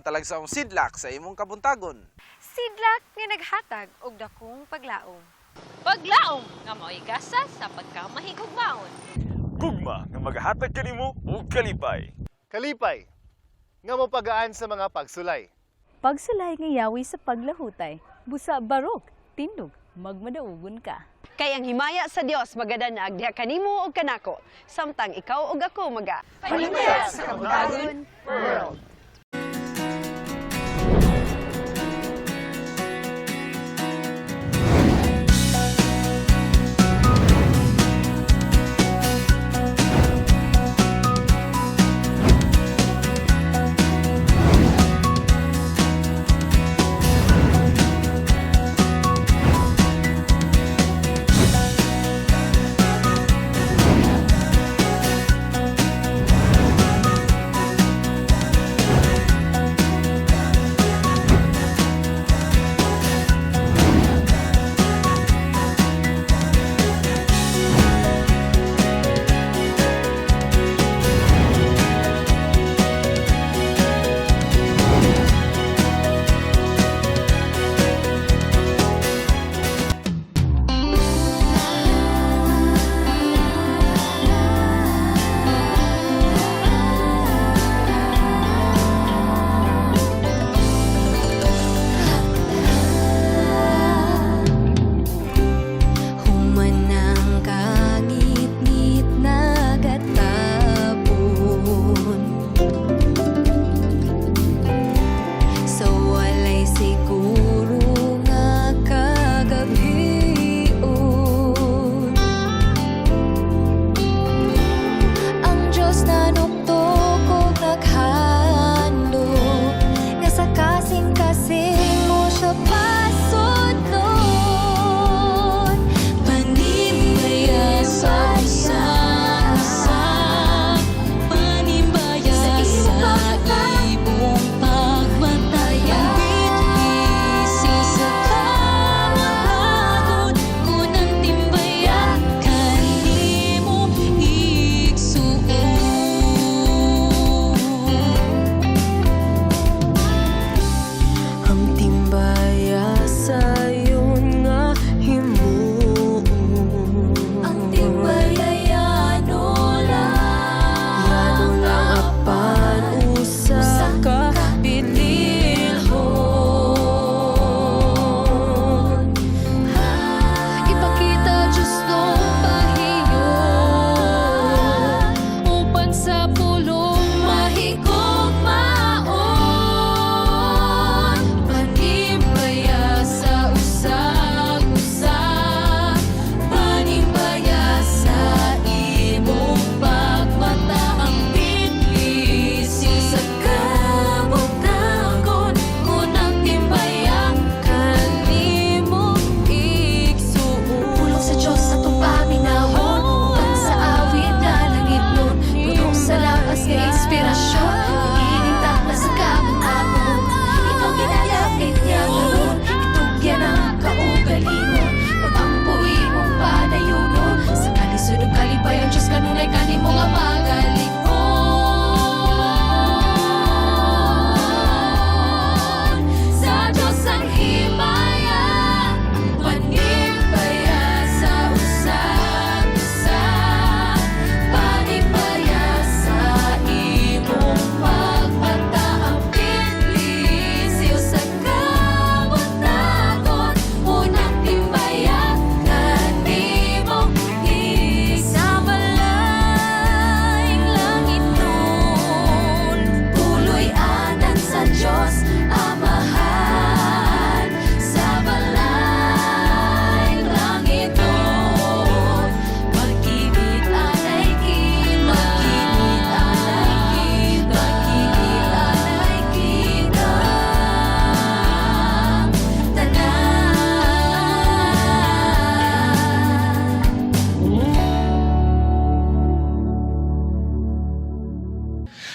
talagsaong sidlak sa imong kabuntagon. Sidlak nga naghatag og dakong paglaom. Paglaom nga mao'y gasa sa pagkamahigugmaon. Gugma nga maghatag kanimo og kalipay. Kalipay, nga mapagaan sa mga pagsulay. Pagsulay nga yawi sa paglahutay, busa barok, tindog, magmadaugon ka. Kay ang himaya sa Dios magadanag diha kanimo og kanako, samtang ikaw ug ako maga. Palimaya sa kabuntagon world.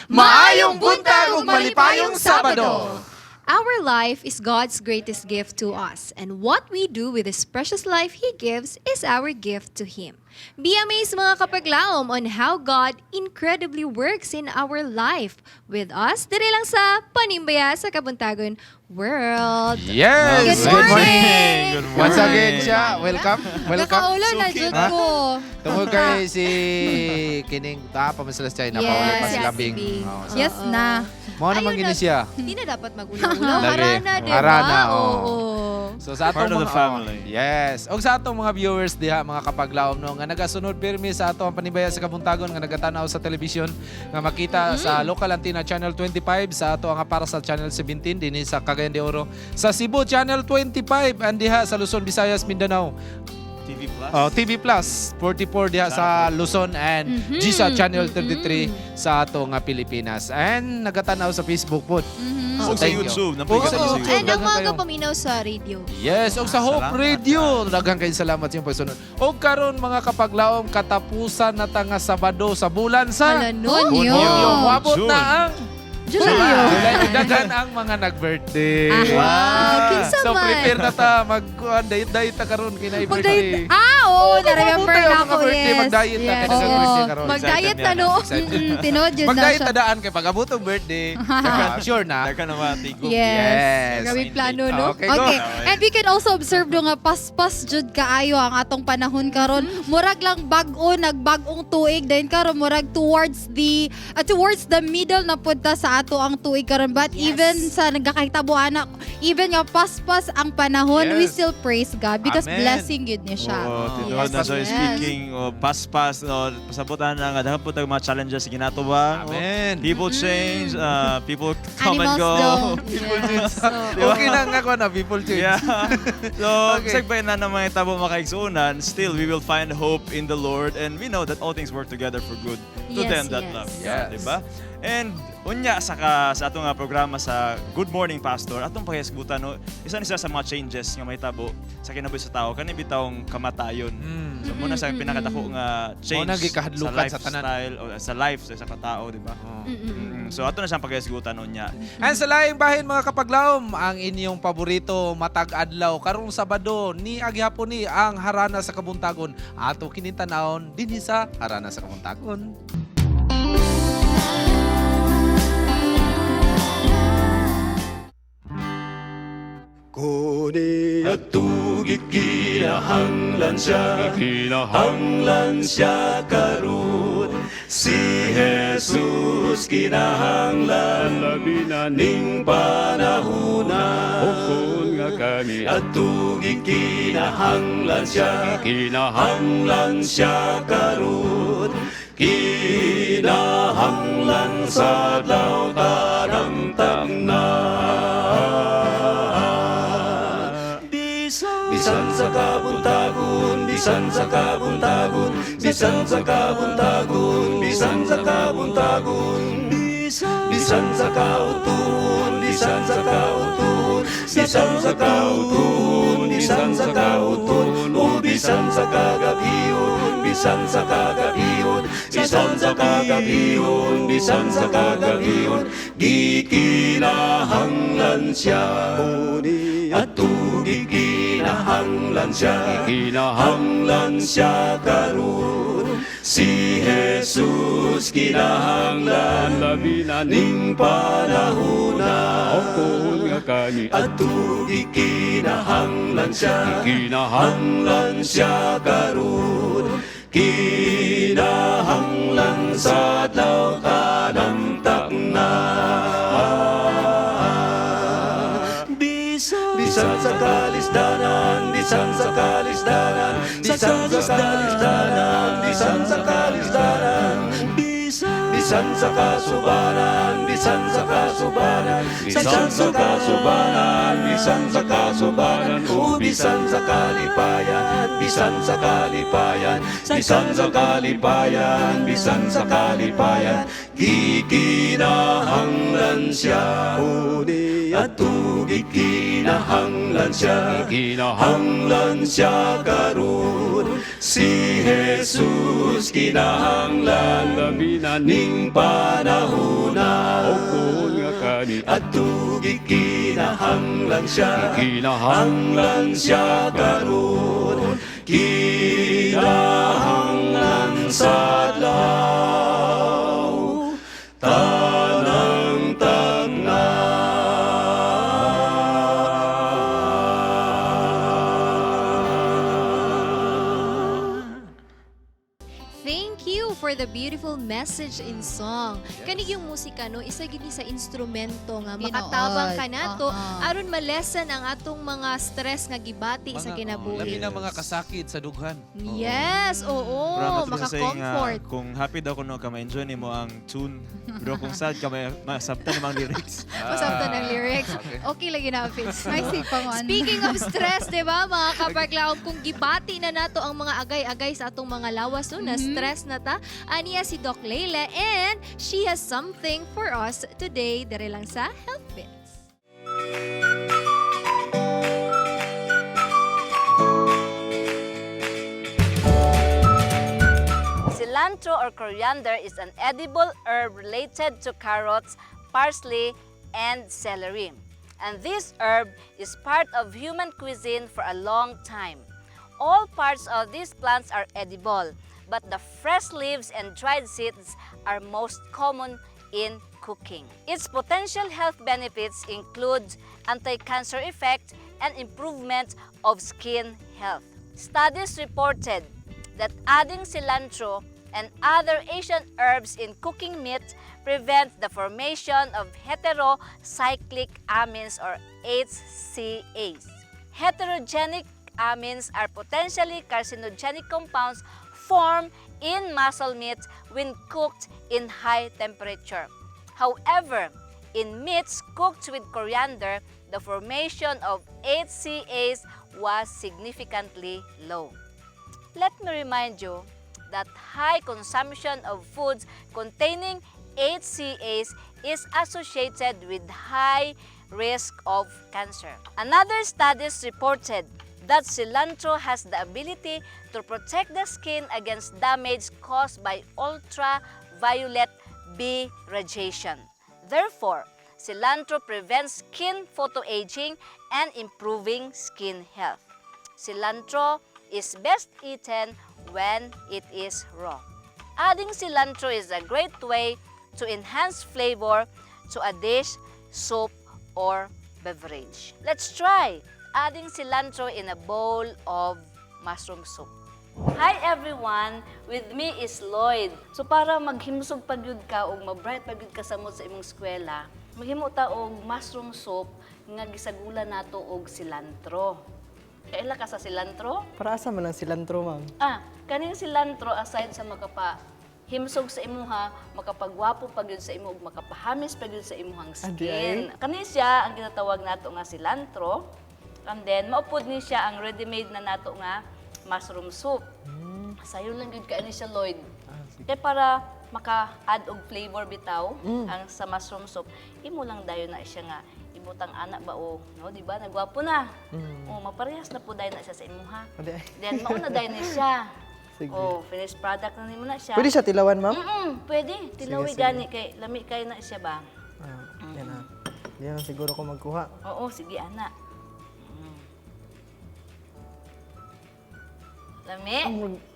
Maayong buntag ug malipayong Sabado. Our life is God's greatest gift to us, and what we do with this precious life He gives is our gift to Him. Be amazed mga kapaglaom on how God incredibly works in our life with us diri lang sa Panimbaya sa Kabuntagon World. Yes! Good morning! Good morning! Once again siya, welcome. Nakaulan na dyan ko. Tungod kay si Kining pamasalas siya, napaulit pa Yes, si yes, Labing. si B. Oo. Yes na. Mo naman Ayun gini na. siya. Hindi na dapat mag-ulaw. Lagi. Harana, di ba? Harana, oo. Oo. So sa atong Part of the mga family. yes. Og sa atong mga viewers diha mga kapaglaom no nga nagasunod pirmi sa atong Panimbaya sa Kabuntagon nga nagatanaw sa television nga makita sa local antenna channel 25 sa ato nga para sa channel 17 dinhi sa Cagayan de Oro. Sa Cebu channel 25 andiha sa Luzon, Visayas, Mindanao. TV Plus. TV Plus 44 diha sa Luzon and GSA channel 33 sa ato nga Pilipinas. And nagatanaw sa Facebook po. Og sa thank you. YouTube. Og Napigat sa sa YouTube. YouTube. And ang Daghang mga kayo. paminaw sa radio. Yes, og sa Hope Salamat. Radio. Daghang kayo salamat sa inyong pagsunod. Og karon mga kapaglaom katapusan na ta nga Sabado sa bulan sa Hala, no? Hunyo. Moabot June. na ang July. Daghan ang mga nag-birthday. Kinsa So man. prepare na ta mag-diet ta karon kinay birthday. Mag-diet. Oo, na-remember Mabuti na ang ako, mga birthday, yes. mag-diet na, Yes. kaya nag-birthday karon. Mag-diet Excited na, yan, no? excited. Tinod yun na Mag-diet siya. ta daan kay pag-abot ang birthday. Sure na. Daghan na mga tigo. Yes. Yes. Grabe plano, no? Okay, go. Okay. And we can also observe do nga paspas jud kaayo ang atong panahon karon. Murag lang bag-o, nagbag-ong tuig then karon murag towards the middle na punta sa ato ang tuig karon. But even sa nagkakahitabo anak, even nga paspas ang panahon, we Yes. still praise God because Amen. blessing yun niya siya. Oh, Yes, tinuod na so yes. speaking pas-pas no pasabutan na nga daghan po tayong mga challenges sa ginatubang. Amen. People change, people come Animals and go. daw. Yes. So, Okay na nga ko na people change. Yeah. So, Okay. sagbay na ng mga tabo makaigsuunan, still we will find hope in the Lord and we know that all things work together for good to Yes, them that yes. love God, Yes. diba? And unya sa atong nga programa sa Good Morning Pastor, atong paghesgutan no, isa sa mga changes nga mahitabo sa kinabuhi sa tao kani bitawng kamatayon. So muna sa pinakadako nga change Mao na gikahadlukan sa tanan. lifestyle o sa life sa isa ka tao, di ba? So ato na siyang paghesgutan unya. And sa laing bahin mga kapaglaom, ang inyong paborito matag adlaw karong Sabado ni agyapon ni ang Harana sa Kabuntagon. Ato kinintanawon dinhi sa Harana sa Kabuntagon. Kuni atugit kinahanglan siya karun si Jesus kinahanglan ning panahuna atugit kinahanglan siya karun kinahanglan sa adlaw tanang Bisan sa kabuntagon, bisan sa kabuntagon, bisan sa kabuntagon, bisan sa kabuntagon, bisan sa kautuhon, bisan sa kautuhon, bisan sa kautuhon, bisan sa kautuhon, o bisan sa kagabiyon, bisan sa kagabiyon, bisan sa kagabiyon, bisan sa kagabiyon, gikinahanglan siya. Atugig kinahanglan siya karun si Jesus kinahanglan ning panahuna atugig kinahanglan siya karun kinahanglan sa adlaw tanang takna Bisan sa kalisdanan, bisan sa kalisdanan, bisan sa kalisdanan, bisan sa kalisdanan, bisan sa kasubanan, bisan sa kasubanan, bisan sa kasubanan, bisan sa kasubanan, o bisan sa kalipayan, bisan sa kalipayan, bisan sa kalipayan, bisan sa kalipayan, gikinahanglan siya. Atugig kinahanglan siya karun si Jesus kinahanglan ning panahuna kani atugig kinahanglan siya karon kinahanglan sa adlaw tanang Thank you for the beautiful message in song. Kani yung musika no, isa gini sa instrumento nga makatabang ka nato aron ma-lessen ang atong mga stress nga gibati sa Labi kinabuhi. na mga kasakit sa dughan. Yes, oo, maka-comfort. Kung happy daw kuno ka ma-enjoy nimo ang tune, pero kung sad ka masabtan nimang lyrics. Masabtan ang lyrics. Okay lagi na, Fitz. Speaking of stress, di ba, mga kapaglaom, kung gibati na nato ang mga agay-agay sa atong mga lawas, no, na stress na ta, aniya si Doc Leila, and she has something for us today, dere lang sa Health Bits. Cilantro or coriander is an edible herb related to carrots, parsley, and celery. And this herb is part of human cuisine for a long time. All parts of these plants are edible, but the fresh leaves and dried seeds are most common in cooking. Its potential health benefits include anti-cancer effect and improvement of skin health. Studies reported that adding cilantro and other Asian herbs in cooking meat prevents the formation of heterocyclic amines or HCAs. Heterogenic amines are potentially carcinogenic compounds formed in muscle meat when cooked in high temperature. However, in meats cooked with coriander, the formation of HCAs was significantly low. Let me remind you that high consumption of foods containing HCAs is associated with high risk of cancer. Another studies reported that cilantro has the ability to protect the skin against damage caused by ultraviolet B radiation. Therefore, cilantro prevents skin photoaging and improving skin health. Cilantro is best eaten when it is raw. Adding cilantro is a great way to enhance flavor to a dish, soup, or beverage. Let's try adding cilantro in a bowl of mushroom soup. Hi everyone! With me is Lloyd. So para maghimsog pagyud ka o mabright pagyud ka samot sa imong eskwela, maghimo ta og mushroom soup nga gisagula nato og cilantro. Kaila ka sa cilantro? Para asa man ang cilantro, ma'am? Kaning cilantro aside sa himsog sa imuha, makapagwapo pagyud sa imo ug makapahamis pagyud sa imuhang skin. Kani siya ang ginatawag nato nga cilantro. And then maupod ni siya ang ready-made na nato nga mushroom soup. Sayo lang gyud kaani siya, Lloyd. Kaya para maka-add og flavor bitaw ang sa mushroom soup, imo lang dayon na siya nga ibutang anak ba o, no, di ba? Nagwapo na. O maparehas na po dayon na siya sa imuha. Then mauna dayon ni siya. Sige. Oh, finished product na nimo na siya. Pwede siya tilawan, ma'am? Pwede. Tilawi gani kay lami kay na siya ba? Yan na. Yan siguro ko magkuha. Oo, sige ana. Lami?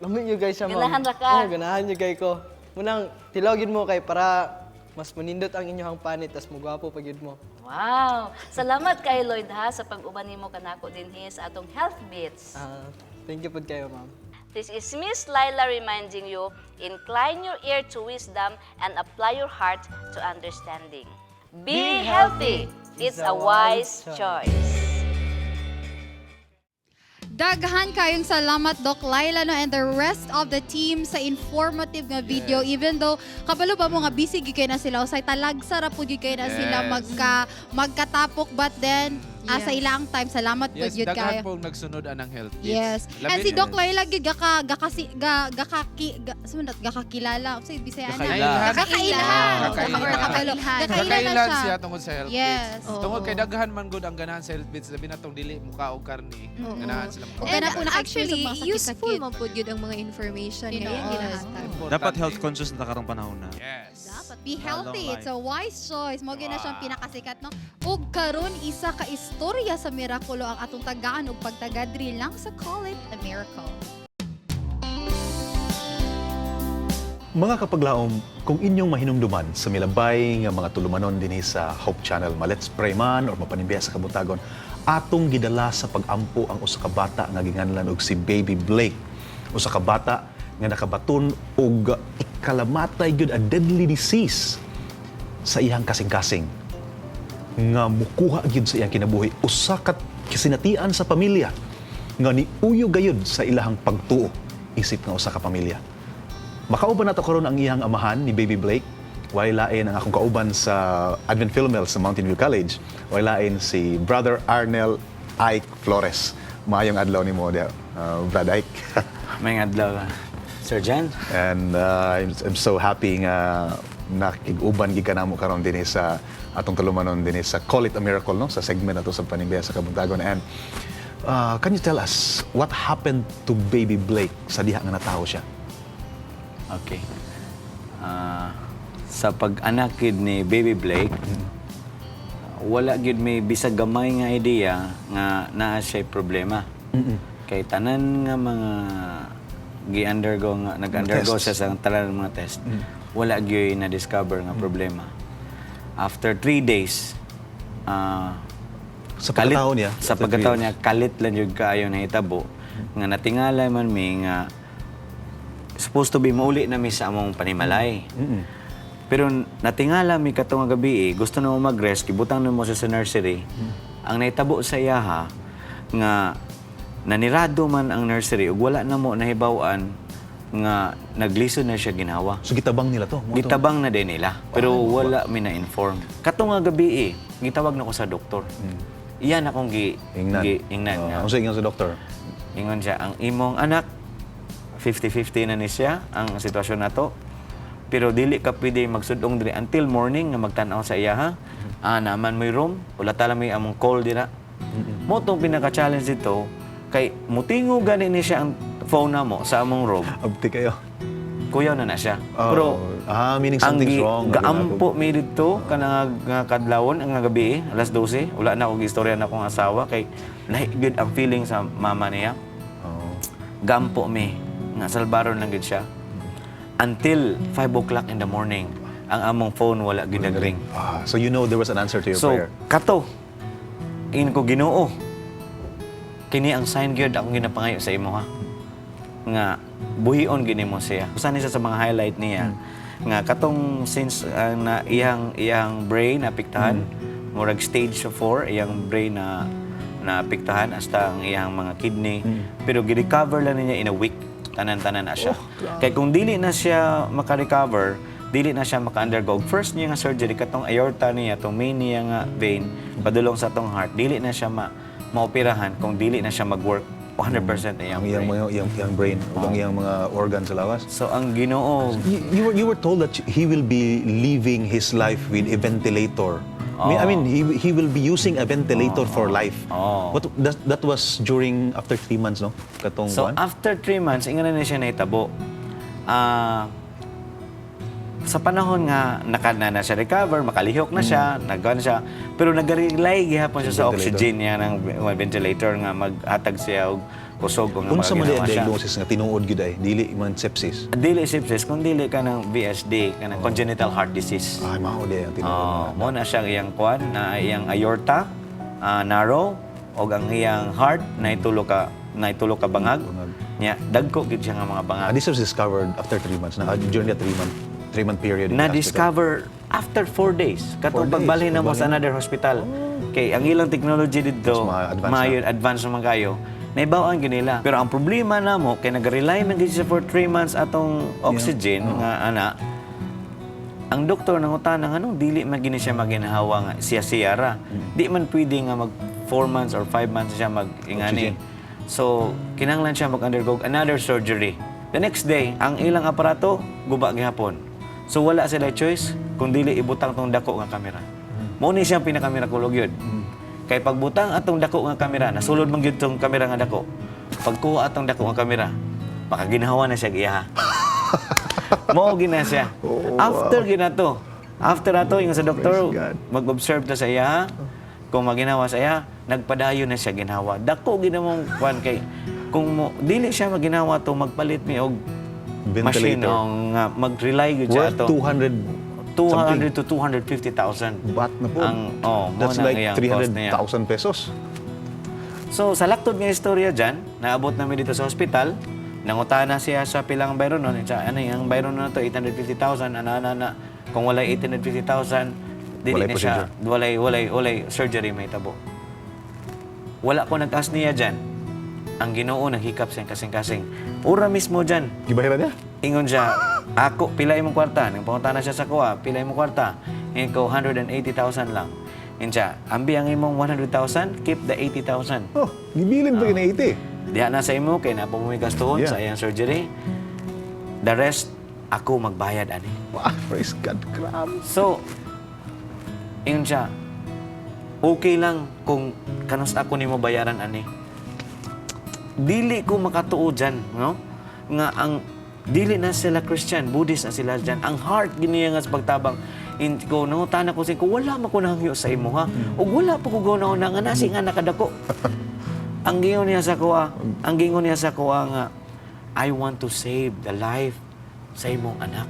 Lami nyo guys siya, ma'am. Ganahan ra ka? Oo, ganahan nyo guys ko. Munang tilawgin mo kay para mas manindot ang inyong panit, tas magwapo pag yun mo. Wow! Salamat kay Lloyd ha sa pag-uban nimo kanako dinhi sa atong Health Bits. Thank you po kayo, ma'am. This is Miss Laila reminding you, incline your ear to wisdom and apply your heart to understanding. Be healthy! It's a wise choice. Daghan kayong salamat, Doc Laila, no, and the rest of the team sa informative nga video. Even though, kabalo ba mo nga busy gikay na sila, usay talagsara po gikay na sila magkatapok, but then, sa ilang time, salamat po yun daghan kayo. po nagsunod anang health tips. Yes. And si Doc Laila, gakakilala. Say, Bisaya na. Kakailan siya tungkol sa health yes. bits. Tungkol kay daghan man good ang ganahan sa health bits, labi na tong dili mukha o karni. Ganahan sila mukha. And actually, useful man po yun ang mga information nga yan ginahatag. Dapat health conscious na karong panahon na. Yes. Dapat Be healthy. long It's a wise choice. Mo na siyang pinakasikat, no? Ug karon isa ka istorya sa mirakulo ang atong tagaan ug pagtagadri lang sa Call It a Miracle. Mga kapaglaom, kung inyong mahinumduman sa milabay nga mga tulumanon dinhi sa Hope Channel, ma-let's pray man or mapanimbiya sa kabuntagon, atong gidala sa pag-ampo ang usa ka bata nga ginganlan og si Baby Blake. Usa ka bata nga nakabaton og ikalamatay gyud a deadly disease sa iyang kasing-kasing nga mukuha gyud sa iyang kinabuhi. Usa ka kasinatian sa pamilya nga niuyo gayud sa ilahang pagtuo isip nga usa ka pamilya. Makauban nato karon ang iyang amahan ni Baby Blake. Walay lain ang akong kauban sa Advent Philomel sa Mountain View College. Walay lain si Brother Arnel Ike Flores. Maayong adlaw ni mo, Brad Ike. Mayong adlaw, Sir Jan. And I'm so happy nga nakig-uban gid kanamo karon dinhi sa atong tulumanon dinhi sa Call It a Miracle, no, sa segment nato sa Panimbiya sa Kabuntagon. And can you tell us what happened to Baby Blake sa diha nga natawo siya? Okay. Sa pag-anak gid ni Baby Blake, wala gid may bisag gamay nga idea nga naa siya problema. Kay tanan nga mga nag-undergo siya sa tanan ng mga test. Wala gyud na discover nga problema. After 3 days, sa pagkataon niya, kalit lang yung kaayo na hitabo. Nga natingala man mi nga supposed to be mauli na mi sa among panimalay. Pero natingala mi katong gabi gusto na mo mag-rest, kibutang na mo siya sa nursery. Ang naitabo sa iyaha nga nanirado man ang nursery ug wala na mo nahibaw-an nga naglisod na siya ginawa. So gitabang nila to? Gitabang na din nila. Pero wala mi na-inform. Katong gabi gitawag na ko sa doktor. Iyan akong ingnan. Ano sa ingon sa doktor? Ingon siya, ang imong anak 50-50 na ni siya ang sitwasyon nato. Pero dili ka pwede magsudong diri until morning nga magtan-aw sa iya ha. Naman mo'y room, wala tala may among call dira. Mo tong pinaka-challenge dito kay mutingo gani ni siya ang phone na mo sa among room. Abti kayo. Kuyaw na siya. Pero meaning something's wrong. Gaampo mi dito kanang kadlawon ang gabi, alas 12, wala na og istorya na akong asawa kay lahi good ang feeling sa mama niya. Gampo mi nga salbaron lang gid siya. Until 5 o'clock in the morning, ang among phone wala gid nagring. So you know there was an answer to your prayer. So kato in ko Ginoo. Kini ang sign gyud akong ginapangayo sa imo ha. Nga buhion gini mo siya. Usa ni sa mga highlight niya nga katong since na iyang brain napiktahan, murag stage 4 iyang brain na naapektuhan hasta ang iyang mga kidney. Pero gi-recover lang niya in a week. Tanan-tanan na siya. Kaya kung dili na siya maka-recover, dili na siya maka-undergo. First niya nga surgery, katong aorta niya, itong main niya nga vein, padulong sa itong heart, dili na siya maoperahan kung dili na siya mag-work 100% na iyang brain, ang iyang mga organs sa lawas. So ang Ginoo... You were told that he will be living his life with a ventilator. I mean, he will be using a ventilator for life. What that was during after 3 months, no? Katong so after 3 months, ingana na siya nahitabo. Sa panahon nga na siya recover, makalihok na siya, nagwan siya, pero nag-rely gihapon siya sa oxygen niya ng ventilator nga maghatag siya og kusog nga unsa man ang siya. diagnosis nga tinuod gyud ay dili man sepsis. Dili sepsis kung dili ka ng VSD, ka ng congenital heart disease. Mao di ang tinuod. Mo na siya iyang kwan na iyang aorta narrow og ang iyang heart na itulo ka bangag. Nya dagko gid siya nga mga bangag. This was discovered after 3 months. During that 3-month period. Na-discover after 4 days. Katong pagbalik na mo sa another hospital. Kay ang ilang technology dito, maayon advance naman kayo. Naibawaan nila. Pero ang problema na mo, kay nag-rely man siya for 3 months atong oxygen nga ana. Ang doktor nang utanang dili man gini siya maginhawa nga siya ra. Di man pwede nga mag 4 months or 5 months siya mag-ingani. So, kinahanglan siya mag-undergo another surgery. The next day, ang ilang aparato guba gihapon. So wala sila choice kung dili ibutang tong dako nga kamera. Mao ni siyang pinakamirakulog yun. Kay pagbutang atong dako nga kamera, nasulod man gyud tong kamera nga dako. Pagkuha atong dako nga kamera, makaginhawa na siya giya. Mao gina siya. After ginato, After ato, yung sa doktor, Praise God. mag-observe ta sa iya. Kung maginawa sa iya, nagpadayon na siya ginawa. Dako ginamong kwan kay kung dili siya maginawa to magpalit mi og machine Ventilator. o nga mag-rely gud siya Worth to 200 200 to 250,000. baht na po. mo That's na like iyang cost niya. 300,000 pesos. So, sa laktod nga istorya dyan, naabot namin dito sa hospital, nangutana siya sa pilang bayron nun. Ano yung bayron na to, 850,000, ana kung wala 850,000, dili Walay na siya, walay surgery may tabo. Wala ko nag-ask niya dyan. Ang Ginoo naghikap sa kasing-kasing. Ura mismo dyan. Gibahira niya? Ingon siya, ako, pila imong kwarta. Nang pangutana siya sa kuha, pila imong kwarta. Ikaw, 180,000 lang. Yun siya, ambi ang imong 100,000, keep the 80,000. Oh, gibilin ba na 80? Diha na sa imo, kaya na pumigas tuhon Yeah. sa iyang surgery. The rest, ako magbayad, ani. Wow, praise God. Grabe. So, yun siya, okay lang kung kanos ako nimo bayaran, ani. Dili ko makatuo dyan, no? Nga ang dili na sila Christian, Buddhist na sila dyan. Ang heart giniya nga sa pagtabang. Ko nangutana ko sa ko, wala man ko nahangyo sa imo ha. O wala pa ko gawin na nga nasi nga nakadako. Ang gingon niya sa kuha nga, I want to save the life sa imong anak.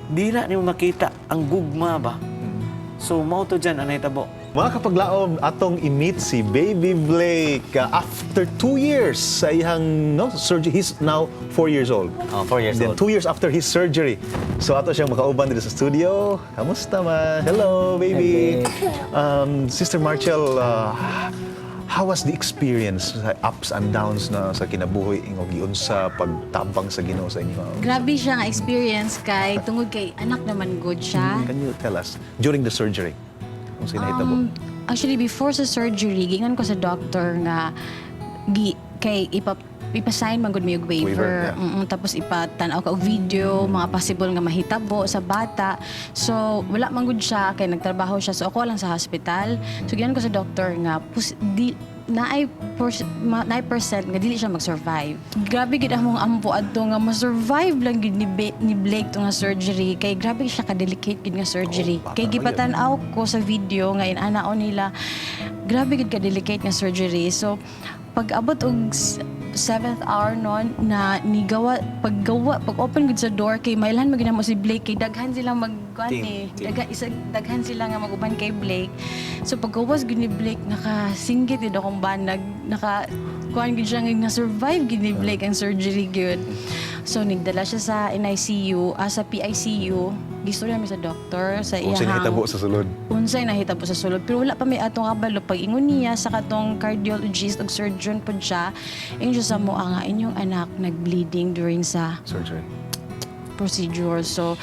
Di na nimo makita ang gugma ba? So, mao to dyan, anay tabo. Mga kapaglaom, atong i-meet si Baby Blake after 2 years sa iyang surgery. He's now 4 years old. Oh, 4 years Then old. 2 years after his surgery. So ato siyang makauban dito sa studio. Kamusta ma? Hello, baby. Sister Marchel, how was the experience sa ups and downs na sa kinabuhi ingog giun sa pagtabang sa Ginoo sa inyo? Grabe siya nga experience kay tungod kay anak naman good siya. Can you tell us during the surgery? Kung sinahitabo. Actually before sa surgery, gingan ko sa doctor nga kay ipasign man gud mi og waiver. yeah. Tapos ipatanaw ka og video, mga possible nga mahitabo sa bata. So wala man gud siya kay nagtrabaho siya. So ako lang sa hospital. So gingan ko sa doctor nga naay percent nga dili siya mag-survive. Grabe gid among ampo adto nga ma-survive lang gid ni Blake to nga surgery kay grabe siya ka-delicate gid nga surgery. Kay gipatan-aw ko sa video nga inanaon nila. Grabe gid ka-delicate nga surgery. So pag-abot og 7th hour noon na pag-open gud sa door kay mailan maginamo si Blake kay daghan sila daghan sila nga maguban kay Blake. So paggawas gud ni Blake nakasinggit gid akong banag, kuan gud siya nga survive gid ni Blake ang surgery gud. So nigdala siya sa NICU, sa PICU. Gistorya mi sa doktor sa iyang Unsay nahitabo sa sulod? Unsay nahitabo sa sulod. Pero wala pa may atong kabalo. Pag ingon niya sa katong cardiologist ug surgeon po siya, ingon siya sa mo nga inyong anak nag-bleeding during sa surgery procedure. So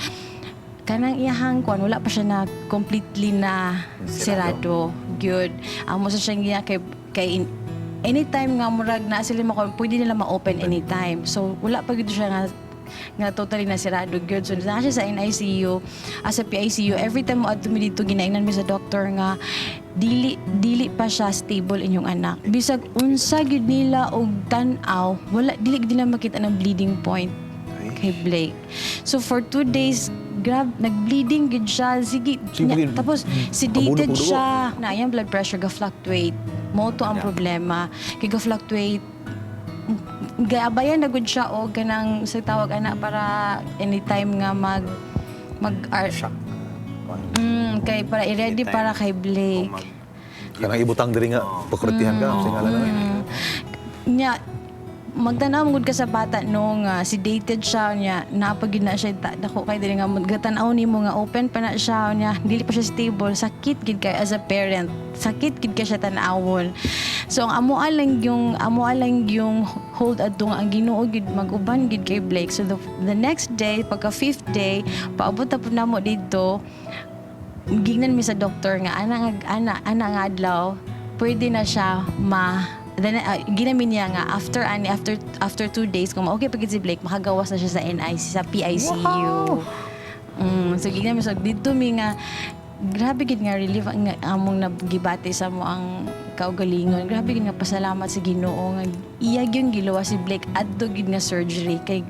kanang iyahang kuan wala pa siya na completely na sirado. Good. Amo sa siya kay anytime nga murag na sila pwede nila ma-open anytime. So wala pa gid siya nga totally na sirado good. So na siya sa NICU, sa PICU, every time mo adto mi dito ginaingnan mi sa doctor nga dili pa siya stable inyong anak. Bisag unsa gid nila og tan-aw, wala dili gid nila makita ng bleeding point kay Blake. So for 2 days nag-bleeding gid siya. Sige, tapos sedated siya. Na iyang blood pressure ga-fluctuate. Mo to ang problema. Kay ga-fluctuate gabayan na gud siya o ganang sa tawag ana para anytime nga shock. Kay para i-ready para kay Blake. Kanang ibutang diri nga pakurtihan ka sa ngalan Nya magtanaw gud ka sa bata no nga sedated siya nya napagid na siya dako kay dili nga gatan-aw nimo nga open pa na siya nya dili pa siya stable, sakit gid kay as a parent, sakit gid ka siya tan-awon. So ang amo lang yung hold adto nga ang Ginoo gid maguban gid kay Blake. So the next day pagka 5th day paabot na pud namo dito gingnan mi sa doktor nga ana nga adlaw pwede na siya then ginamin niya nga after 2 days kung okay pagid si Blake makagawas na siya sa PICU. So ginamin so dito mi nga grabe gid nga relief ang among nagibati sa mo ang kaugalingon. Grabe gid nga pasalamat sa Ginoo nga iya gyud giluwa si Blake adto gid nga surgery kay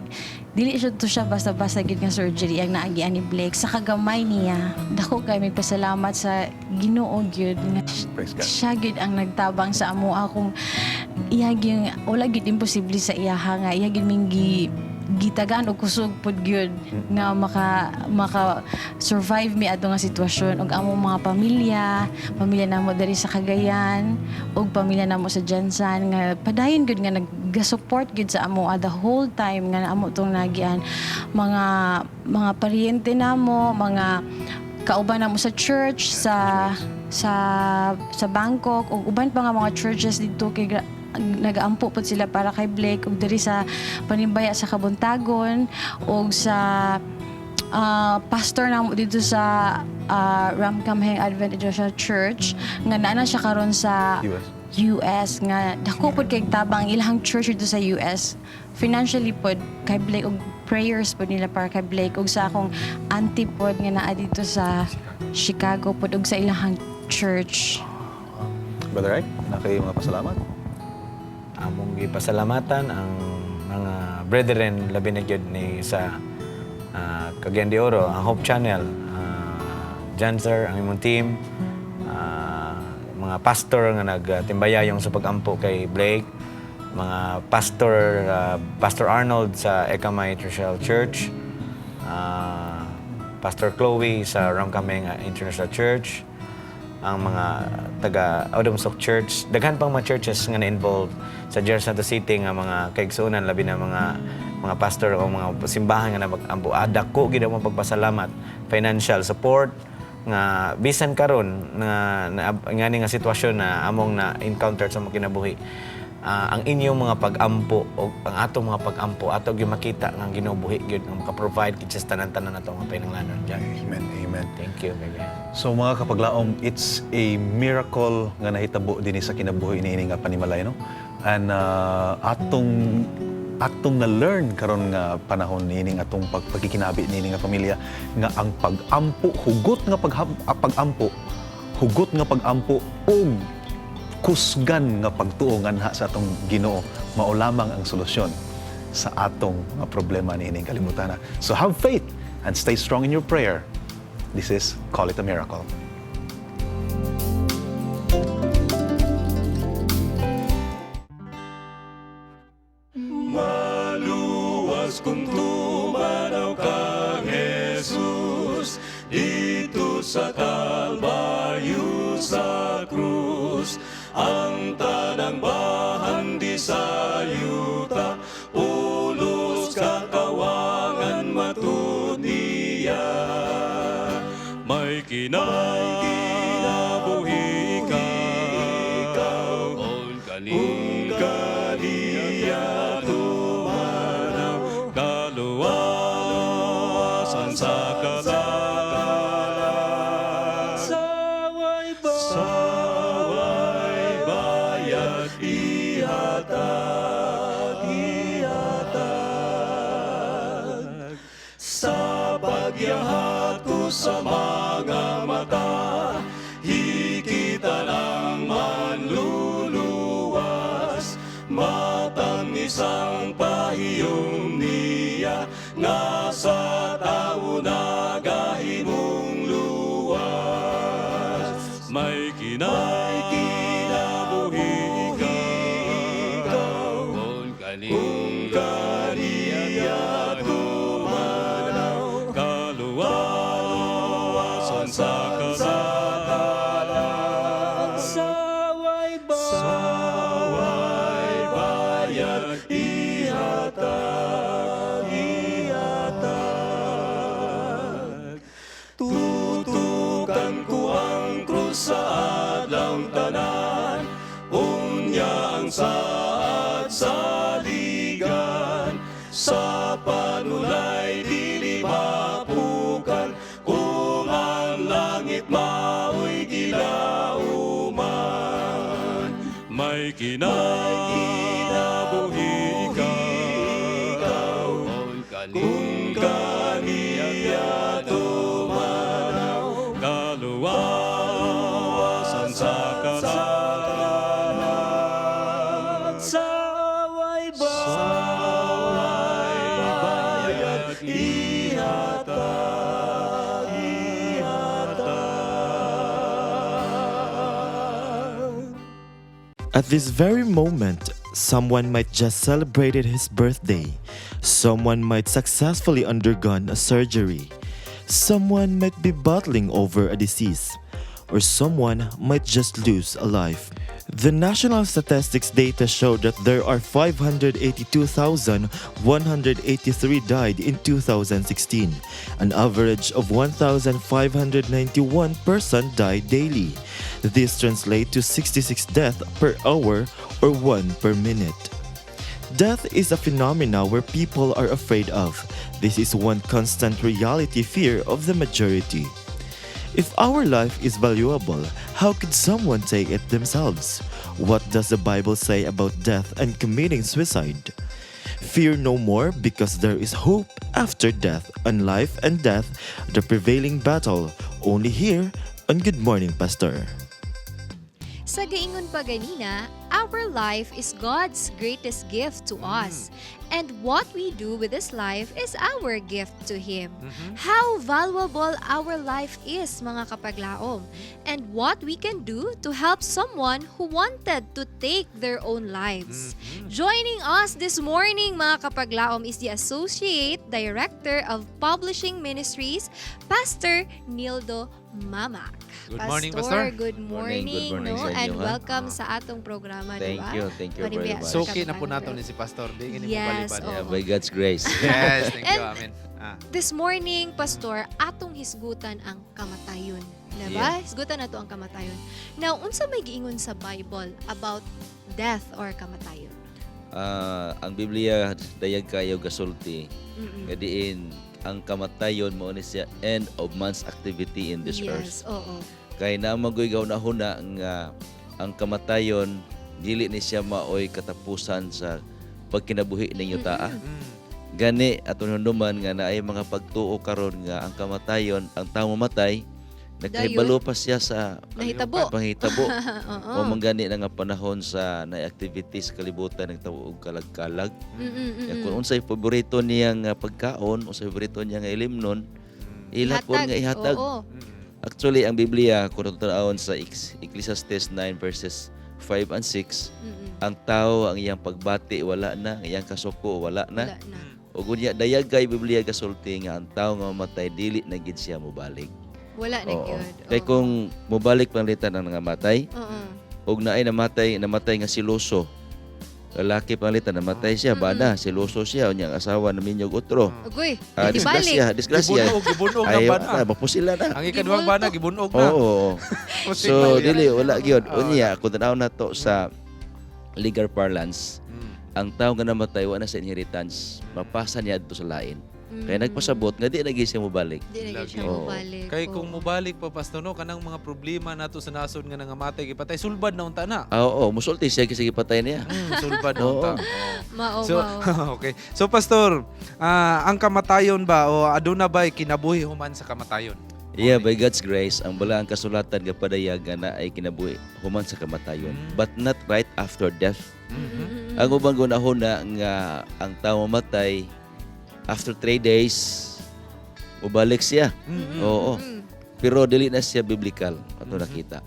dili siya basta-basta gid nga surgery ang naagian ni Blake sa kagamay niya. Dako kay may pasalamat sa Ginoo gyud nga siya gyud ang nagtabang sa amo akong iya gyud wala gyud imposible sa iya nga iya gyud ming gitagaan og kusog pod gyud nga maka survive mi ato nga sitwasyon og among mga pamilya namo diri sa Cagayan og pamilya namo sa Jansan nga padayon gyud nga nagga-support gyud sa amo the whole time nga amo tong nagian mga paryente namo mga kauban namo sa church sa Bangkok ug uban pa nga mga churches dito kay nagaampo po sila para kay Blake ug diri sa Panimbaya sa Kabuntagon ug sa pastor namo dito sa Ramkhamhaeng Adventist Church nga naa na siya karon sa US nga dako pod kay tabang ilang church dito sa US financially pod kay Blake ug prayers pod nila para kay Blake ug sa akong auntie pod nga naa dito sa Chicago pod ug sa ilang church. Brother Ike, na kayo mga pasalamat? Among gipasalamatan ang mga brethren labi na gyud ni sa Cagayan de Oro, ang Hope Channel, Jan Sir, ang imong team, mga pastor nga nagtimbayayong sa pag-ampo kay Blake, mga Pastor Arnold sa Ekamay International Church, Pastor Chloe sa Ramkhamhaeng International Church, ang mga taga Audomsok Church, daghan pang mga churches nga na-involved sa General Santos City nga mga kaigsuonan labi na mga pastor o mga simbahan nga nag-ampo. Dako gid mo pagpasalamat, financial support nga bisan karon nga nga sitwasyon na among na encounter sa mga kinabuhi. Ang inyong mga pag-ampo o ang atong mga pag-ampo ato gyud makita nga ginubuhi gyud nga maka-provide kit sa tanan-tanan nato nga pinanglanon diyan. Amen. Thank you. So mga kapaglaom, it's a miracle nga nahitabo dinhi sa kinabuhi niini nga panimalay no. And atong na-learn karon nga panahon niini atong pagkikinabi niini nga pamilya nga ang pag-ampo hugot nga pag-ampo og kusgan nga pagtuo nganha sa atong Ginoo mao lamang ang solusyon sa atong mga problema niining kalibutan. So have faith and stay strong in your prayer. This is Call It a Miracle. Maluwas kung tumanaw kang Jesus dito sa Kalbaryo sa krus. Ang tanang bahan di sayuta, ulos kakawangan matud niya. May kinabuhi ikaw, on kaniya tumanaw, kaluwasan sa kasalan. Saway bayad ihatag sa pagyahat ko sa mga mata, hikita ng manluluwas, matamis ang pahiyong niya, nga sa tao nagahimong luwas. May kinabuhi ikaw, kung kaniya tumanaw, kaluwasan sa kasalan. Saway bayad ihatag. Tutukan ko ang krus sa adlawng tanan, unya ang saad sa ligan, sa panulay dili mapukan, kung ang langit mao'y gilauman. May kinabuhi ikaw, kung kaniya tumanaw, kaluwa bayad ihatag, At this very moment, someone might just celebrated his birthday. Someone might successfully undergone a surgery. Someone might be battling over a disease. Or someone might just lose a life. The national statistics data show that there are 582,183 died in 2016. An average of 1,591 person died daily. This translates to 66 deaths per hour or 1 per minute. Death is a phenomena where people are afraid of. This is one constant reality fear of the majority. If our life is valuable, how could someone take it themselves? What does the Bible say about death and committing suicide? Fear no more because there is hope after death, on life and death, the prevailing battle, only here on Good Morning Pastor. Sa giingon pa ganina, our life is God's greatest gift to us. And what we do with this life is our gift to Him. How valuable our life is, mga kapaglaom. And what we can do to help someone who wanted to take their own lives. Joining us this morning, mga kapaglaom, is the Associate Director of Publishing Ministries, Pastor Nildo Mamak. Good morning, Pastor. Good morning, Good morning no? sa inyo, And ha? welcome sa atong programa, Thank diba? Thank you very Panibiyas much. sa Suki na po kapatid. nato ni si Pastor. Bigyan Yes, mo Yeah, oo. by God's grace. Yes, thank you. And- Amen. This morning, Pastor, atong hisgutan ang kamatayon. Diba? Hisgutan na to ang kamatayon. Now, unsa may giingon sa Bible about death or kamatayon? Ang Biblia dayag kayo gasulti. Mm-mm. Nga diin ang kamatayon mo ni siya end of man's activity in this earth. Yes, oo. Kay na magoy na huna nga ang kamatayon dili ni siya maoy katapusan sa pagkinabuhi ninyo taa. Gani aton hunduman nga naay mga pagtuo karon nga ang kamatayon, ang tao mamatay, nagkahibalo pa siya sa Nahitabo. panghitabo. Oo. O manggani na nga panahon sa na activities kalibutan ng tao og kalag-kalag. Kung unsay paborito niya nga pagkaon, unsay paborito niya nga ilimnon, ilapon nga ihatag. Oo. Actually, ang Biblia, kung tutunaon sa Ecclesiastes 9 verses 5 and 6, ang tao, ang iyang pagbati, wala na. Ang iyang kasuko, wala na. O kunya, dayag kay Biblia gasulti nga ang tao nga mamatay, dili na gid siya mubalik. Wala na Oo. gyud. Kay kung mubalik panglitan ang namatay, og naay namatay nga siloso, lalaki panglitan namatay siya, bada, siloso siya, unyang asawa na minyog utro. Ugoy, Disgrasya. Gibunog na Ayaw bana. na, mapusila na. Ang ikaduhang bana, gibunog na. Oo. So, dili, wala gyud. Unya, kung tanaw na to sa legal parlance, ang tao nga namatay, wala na sa inheritance, mapasa niya dito sa lain. Kaya nagpasabot, nga di na siya mobalik. Di na gyud siya Oo. mabalik. Kay kung mubalik pa, Pastor, no, kanang mga problema nato sa nasod nga nangamatay, gipatay, sulbad na unta na. Oo, musulti siya kasi patay niya. Sulbad na Oo. unta. Mao, So, mao. okay. So, Pastor, ang kamatayon ba, o aduna ba'y kinabuhi human sa kamatayon? Yeah, by God's grace, ang bala ang kasulatan nga padayag na ay kinabuhi human sa kamatayon, but not right after death. Ang ubang gunahuna nga ang tao mamatay after 3 days, ubalik siya. Oo. Pero dili na siya biblical ato nakita.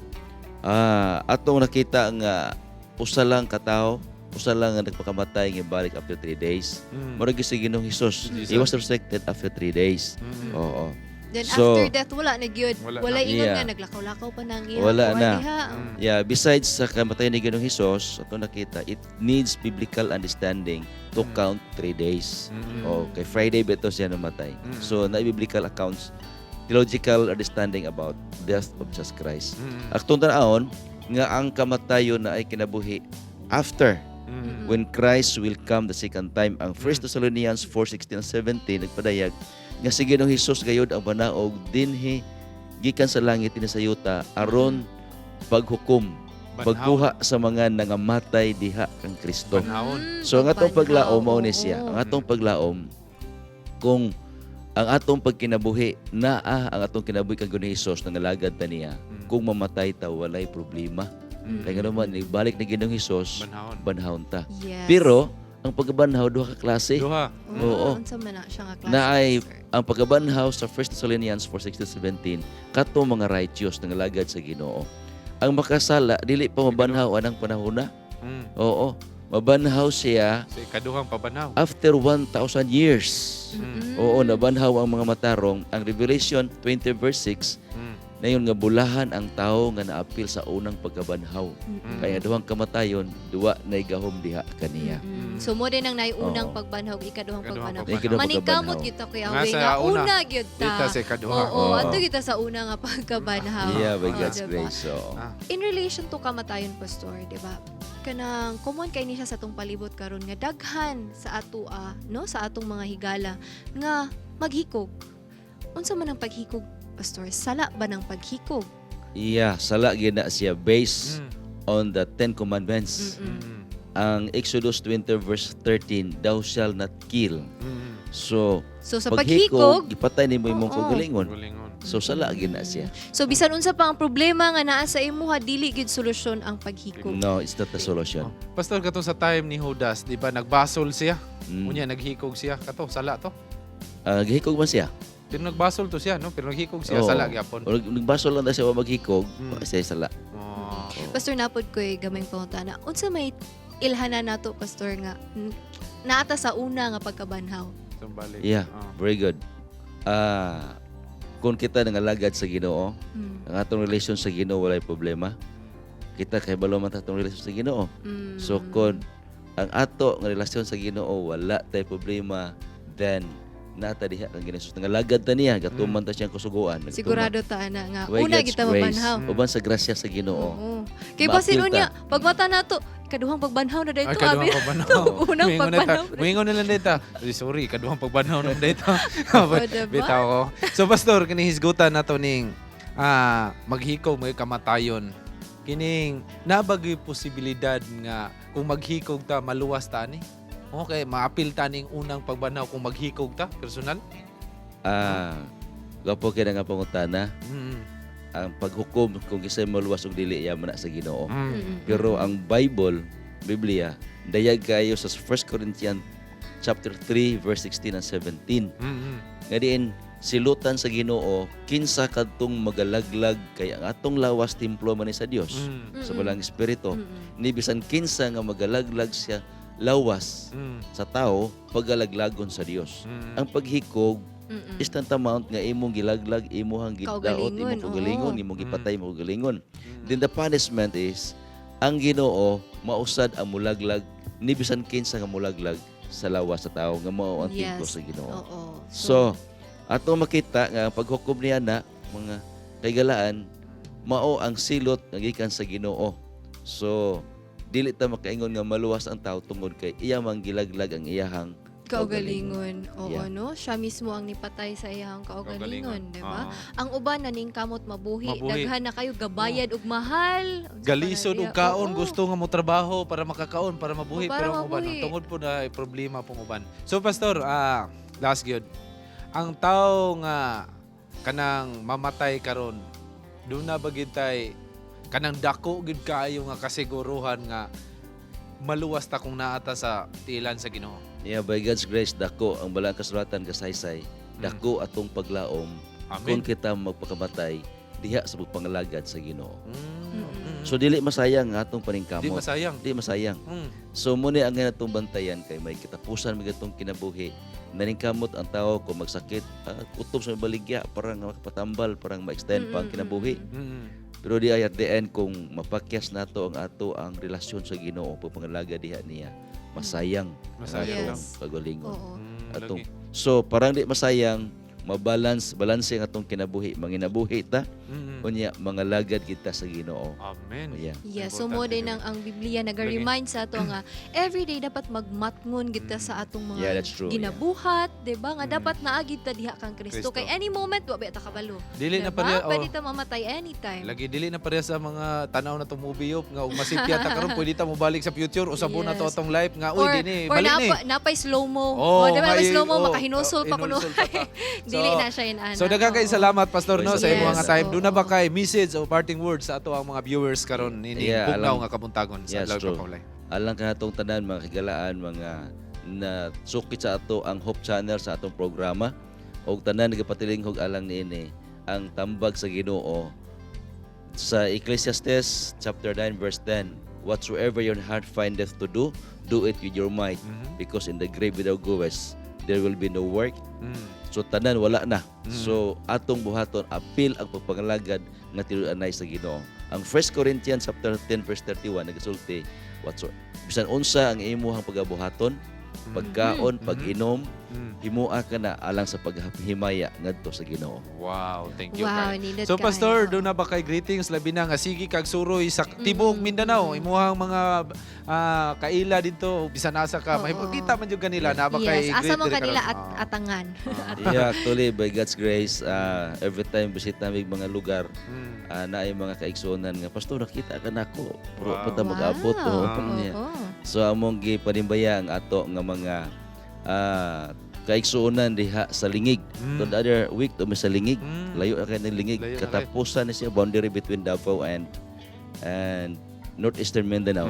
Atong nakita nga usa lang katao, usa lang nga nagpakamatay nga balik after 3 days. Murag si Ginoong Hesus. He was resurrected after 3 days. Oo. Then So, after that, wala na gyud. Wala ingon Yeah. nga naglakaw-lakaw pa nang iya. Wala na. Diha. Yeah, besides sa kamatayan ni Ginoong Hesus, ato nakita, it needs biblical understanding to count 3 days. Okay, Friday beto siya namatay. So, na biblical accounts, theological understanding about death of Jesus Christ. Aktong tanaon nga ang kamatayon na ay kinabuhi after when Christ will come the second time. Ang 1 Thessalonians 4:16 and 17 nagpadayag nga si Ginoong Hesus gayud ang banaog dinhi gikan sa langit ini sa yuta aron paghukom, pagkuha sa mga nangamatay diha kang Kristo. So ang atong paglaom mao ni siya. Ang atong paglaom kung ang atong pagkinabuhi naa ang atong kinabuhi kang Ginoong Hesus nangalagad ta niya. Kung mamatay ta walay problema. Kaya nga naman ibalik ni Ginoong Hesus banhawon ta. Yes. Pero ang pagbanhaw duha ka klase. Duha. Oo. Unsa man na siya nga klase? Naay ang pagbanhaw sa 1 Thessalonians 4:16-17 kato mga righteous nga lagad sa Ginoo. Ang makasala dili pa mabanhaw anang panahon na. Oo. Mabanhaw siya Sa ikaduhang pabanhaw. after 1,000 years. Oo, nabanhaw ang mga matarong. Ang Revelation 20 verse 6, na yun nga bulahan ang tao nga naapil sa unang pagkabanhaw. Kaya duhang kamatayon, duwa na gahom diha kaniya. So mo din ang naiunang Oo. pagbanhaw, ikaduhang pagbanhaw. Ikaduhang Maningkamot pagbanhaw. kita kuya Nga Awe sa nga una. una gyud ta. Dita sa ikaduha. Oo, Oo. ato kita sa una nga pagkabanhaw. Yeah, by Oo, God's diba? grace. So, In relation to kamatayon, Pastor, di ba? Kanang common kay ni siya sa atong palibot karon nga daghan sa atoa, no, sa atong mga higala nga maghikog. Unsa man ang paghikog, Pastor? Sala ba ng paghikog? iya, sala gina siya based on the 10 Commandments. Ang Exodus 20 verse 13, thou shall not kill. So, So, sa paghikog, ipatay ni mo imong Oo. kagalingon. So sala gina siya. so bisan unsa pa ang problema nga naa sa imuha, dili gid solusyon ang paghikog. No, it's not the solution. Pastor, kato sa time ni Judas, di ba nagbasol siya? Mm. Unya, naghikog siya. Kato, sala to. Gihikog man siya. Pero nagbasol to siya, no? Pero naghikog siya, Oo. sala gyapon. O, nagbasol lang na siya wa maghikog, siya sala. Pastor, napod ko'y gamay pangutana. Unsa may ilhanan nato, Pastor, nga naata sa una nga pagkabanhaw? Sumbalik. Yeah, very good. Kung kita nangalagad sa Ginoo, ang atong relasyon sa Ginoo walay problema. Kita kay balo man ta atong relasyon sa Ginoo. So kung ang ato nga relasyon sa Ginoo wala tay problema, then nata diha kang Ginoo. Nangalagad ta niya, gatuman ta siyang kusugoan. Sigurado ta na nga By una God's kita grace, mabanhaw. Uban sa grasya sa Ginoo. Oo. Kay basin Maapil ta. unya, pag mata nato, ikaduhang pagbanhaw na dayto. Ay, kaduhang pagbanhaw. Unang pagbanhaw. Mingon na lang dito. Sorry, kaduhang pagbanhaw na dito. diba? Bitaw ko. So, Pastor, kinihisgutan na to ning maghikog may kamatayon. Kining nabagay posibilidad nga kung maghikog ta, maluwas ta ni. Okay, maapil ta ning unang pagbanhaw kung maghikog ta, personal. Gapo kaya nga pangutana. Ang paghukom kung kisay maluwas og dili yaman na sa Ginoo. Pero ang Bible, Biblia, dayag kayo sa 1 Corinthians chapter 3 verse 16 and 17. Nga diin silutan sa Ginoo kinsa kadtong magalaglag kay ang atong lawas templo man ni sa Dios sa balang espiritu. Ni bisan kinsa nga magalaglag siya lawas sa tao pagalaglagon sa Dios. Ang paghikog is tantamount nga imong gilaglag, imong gidaot, imong kagalingon, imong gipatay, imong kagalingon. Then the punishment is ang Ginoo mausad ang mulaglag ni bisan kinsa nga mulaglag sa lawas sa tao nga mao ang templo sa Ginoo. So, ato makita nga ang paghukom niya na mga kaygalaan mao ang silot nga gikan sa Ginoo. So, dili ta makaingon nga maluwas ang tao tungod kay iya mang gilaglag ang iyahang Kaugalingon. Oo, Yeah. no? Siya mismo ang nipatay sa iyang kaugalingon, di ba? Oo. Ang uban na ning kamot mabuhi. Mabuhi. Daghan na kayo gabayad ug mahal. Galisod Unsa og pa na kaon, diya? gusto nga mo trabaho para makakaon, para mabuhi. Para pero ang uban, mabuhi. ang tungod po na problema pong uban. So, Pastor, last good. Ang tao nga kanang mamatay karon, doon na bagid tay kanang dako gid kaayo nga kasiguruhan nga maluwas ta kung naata sa tiilan sa Ginoo. Yeah, by God's grace, dako ang balang kasulatan kasaysay. Dako atong paglaom kung kita magpakamatay diha sa pangalagad sa Ginoo. So dili masayang nga atong paningkamot. Di masayang. Di masayang. So muna ang nga atong bantayan kay may kitapusan may gatong kinabuhi. Naningkamot ang tao kung magsakit, utob sa baligya parang makapatambal, parang ma-extend pa ang kinabuhi. Pero di ay at the end kung mapakyas nato ang relasyon sa Ginoo pag pangalaga diha niya, masayang Masayang. ang pagalingon. Atong Mm. so parang di masayang mabalance ang atong kinabuhi, manginabuhi ta. Unya mga lagad kita sa Ginoo. Amen. Yeah. Yeah, so mo din ang Biblia nag-remind sa ato nga everyday dapat magmatngon kita sa atong mga Yeah, that's true, ginabuhat, di ba? Nga dapat naagid ta diha kang Kristo. Kristo. Kay any moment wa ba ta kabalo. Dili na Diba? pareha, Pwede ta mamatay anytime. Lagi dili na pareha sa mga tanaw na tong movie yop nga ug masipya ta karon pwede ta mo balik sa future usabo na to Yes. atong life nga uy dinhi or balik ni. napay slow-mo. Oh, Di ba? May may- slow-mo, oh, makahinusol pa kuno. hinusol pa ka. Dili na siya inana. So daghang kay salamat Pastor no sa Yes, imong nga time. oo. Doon na ba kay message o parting words sa ato ang mga viewers karon nini Yeah, bugnaw alam- nga kabuntagon sa Yes, Adlaw true. Kapaulay. alang kanatong tanan mga kigalaan, mga na sukit sa ato ang Hope Channel sa atong programa og tanan nagapatilingkog alang niini ang tambag sa Ginoo sa Ecclesiastes chapter 9 verse 10. Whatsoever your heart findeth to do, do it with your might, because in the grave thou goest, there will be no work. So tanan wala na. So atong buhaton apil ang pagpangalagad nga tinud-anay sa Ginoo. Ang 1 Corinthians chapter 10 verse 31 nagasulti, bisan unsa ang imuhang pagabuhaton, pagkaon, pag-inom, himua ka na alang sa paghimaya ngadto sa Ginoo. Wow, thank you. Wow, Kay. nindot So kayo. Pastor, do na ba kay greetings labi na nga sige kag suroy sa tibuok Mindanao, imuhang mga kaila dito bisan asa ka may pagkita man jud kanila na ba kay Yes, asa mo greet kanila karon? at atangan. Yeah, actually, by God's grace, every time visit namin mga lugar, naay mga kaigsunan nga, Pastor, nakita ka na ako. Pero punta mag-abot. So, among gipanimbaya ang ato nga mga kaigsunan diha sa Lingig. So, the other week, may sa Lingig. Layo na kayo ng Lingig. Layo na Katapusan na siya, boundary between Davao and Northeastern Mindanao.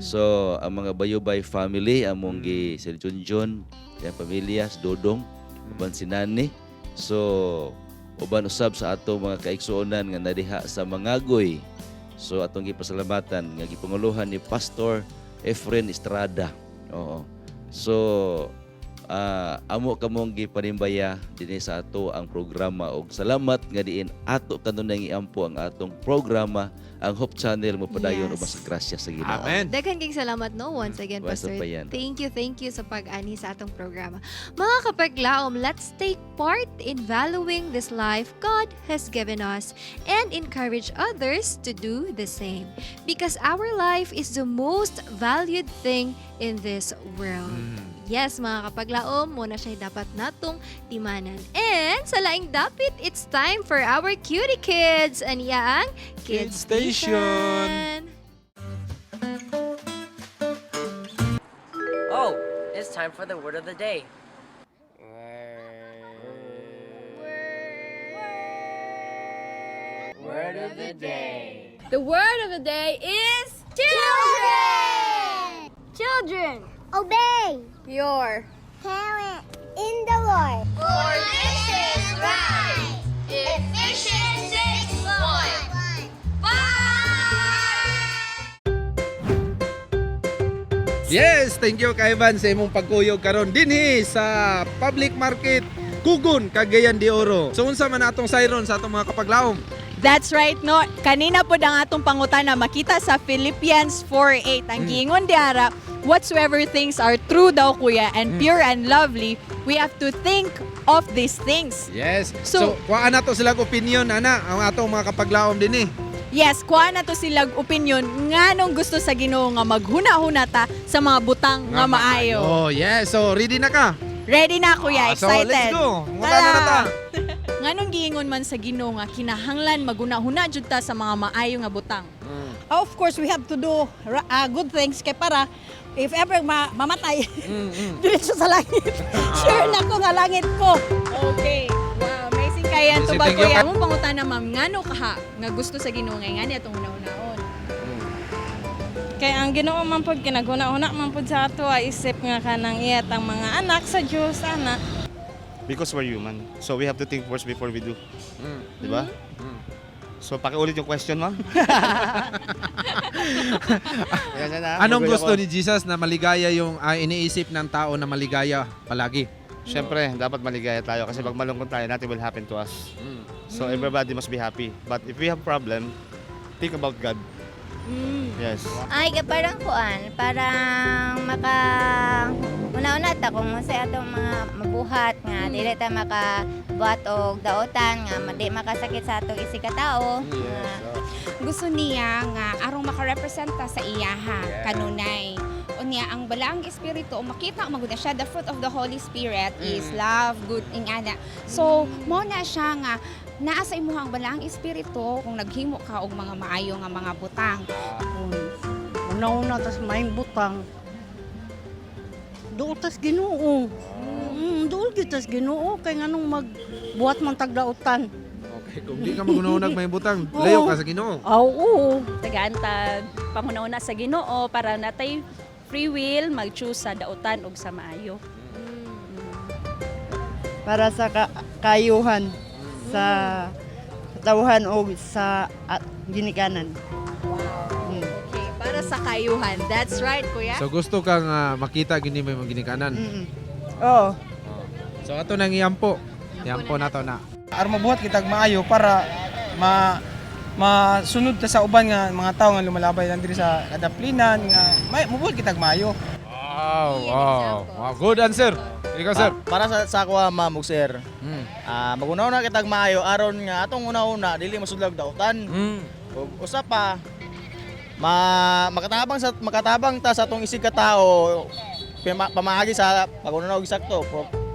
So, ang mga Bayubay family, among gi si Junjun, yung pamilya, si Dodong, uban si Nani. So, uban usab sa ato mga kaigsuonan nga nadiha sa Mangagoy. So, atong gipasalamatan nga gipanguluhan ni Pastor Efren Estrada. Oo. So, amo kamong gipanimbaya dinhi sa ato ang programa og salamat nga diin ato kanunay iampo ang atong programa ang Hope Channel mo padayon Yes. ubang sa grasya sa Ginoo. Amen. Daghan kayong salamat no once again, Basta Pastor. pa yan. Thank you sa pag-ani sa atong programa. Mga kapaglaom, let's take part in valuing this life God has given us and encourage others to do the same. Because our life is the most valued thing in this world. Yes, mga kapaglaom, muna siya dapat natong timanan. And sa laing dapit, it's time for our cutie kids. Aniya ang Kids Station. Oh, it's time for the word of the day. Word of the day. The word of the day is children. Children, obey your parent in the Lord. For this is right. Ephesians 6:1. Yes, thank you kay Ivan sa imong pagkuyog karon dinhi sa public market Kugon, Cagayan de Oro. So unsa man atong siron sa atong mga kapaglaom? That's right, no. Kanina po ang atong pangutana makita sa Philippians 4:8. Ang giingon diara, whatsoever things are true daw kuya and pure and lovely, we have to think of these things. Yes. So, So kuha na to silang opinion ana ang atong mga kapaglaom dinhi. Yes, kuha na to silang opinion nganong gusto sa Ginoo nga maghuna-huna ta sa mga butang nga maayo. Oh, yes. So ready na ka? Ready na kuya, So excited. let's go. Mungutana na ta. Nganong giingon man sa Ginoo nga kinahanglan maguna-huna jud ta sa mga maayo nga butang. Of course, we have to do good things kay para if ever mamatay, diretso sa langit. Sure na ko nga langit ko. Okay. Wow, amazing kaya to ba Thank you. kuya? Among pangutana ma'am, ngano ka nga gusto sa Ginoo nga ngani atong una-unaon? Kaya ang Ginoo man pod kinaguna-una man pod sa ato isip nga kanang iyat ang mga anak sa Dios ana. Because we're human. So we have to think first before we do. Di ba? So pakiulit yung question, ma'am. Anong gusto ni Jesus na maligaya yung iniisip ng tao na maligaya palagi? Siyempre, dapat maligaya tayo kasi pag malungkot tayo, nothing will happen to us. So everybody must be happy. But if we have problem, think about God. Yes. Ay, parang kuan, parang una-una ta kung sa atong mga mabuhat nga dili ta makabuhat og daotan nga di makasakit sa atong isig ka tao. Gusto niya nga arong makarepresenta sa iyaha kanunay. Unya ang balaang espiritu o makita magud siya the fruit of the Holy Spirit is love, good ingana. So mo na siya nga naa sa imuhang balaang espiritu kung naghimo ka og mga maayo nga mga butang. Una-una tas maing butang. Doon tas Ginoo. Doon gyud tas Ginoo kay nganong magbuhat man tagdautan. Kung di ka magunahunag may butang, layo ka sa Ginoo. Oo, tagantag panghuna-una sa Ginoo para natay free will mag-choose sa dautan ug sa maayo. Para sa kayuhan sa tawhan o sa ginikanan. Okay, para sa kayuhan. That's right, kuya. So gusto kang makita gini may mga ginikanan. Oo. So ato nang iyampo. Iyampo na to na. Aron mabuhat kitag maayo para masunod ta sa uban nga mga tao nga lumalabay lang diri sa kadaplinan nga mabuhat kitag maayo. Wow. Good answer. Ikaw, sir. Para sa ako, ma'am ug sir. Magunaw na kitag maayo aron nga atong una-una dili masudlag dautan. Ug usa pa makatabang ta sa atong isig ka tao pamaagi sa magunaw og sakto.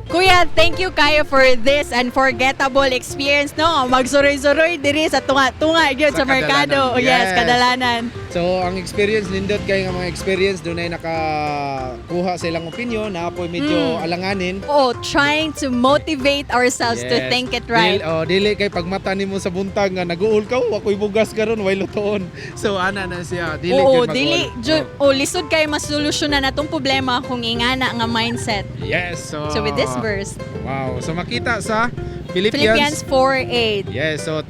Kuya, thank you kayo for this unforgettable experience, no? Magsuroy-suroy diri sa tunga-tunga gyud sa merkado. Yes, kadalanan. So, ang experience nindot kay nga mga experience doon ay nakakuha sa ilang opinion na po medyo alanganin. Oh, trying to motivate ourselves to think it right. Dili kay pagmata nimo sa buntag nga naguol ka, ako'y bugas karon way lutoon. So, ana na siya. Dili Oo, gyud dili. mag-uol. Lisod kayo masolusyonan natong problema kung ingana nga mindset. Yes. So with this verse. Wow. So makita sa Philippians 4:8. Yes. So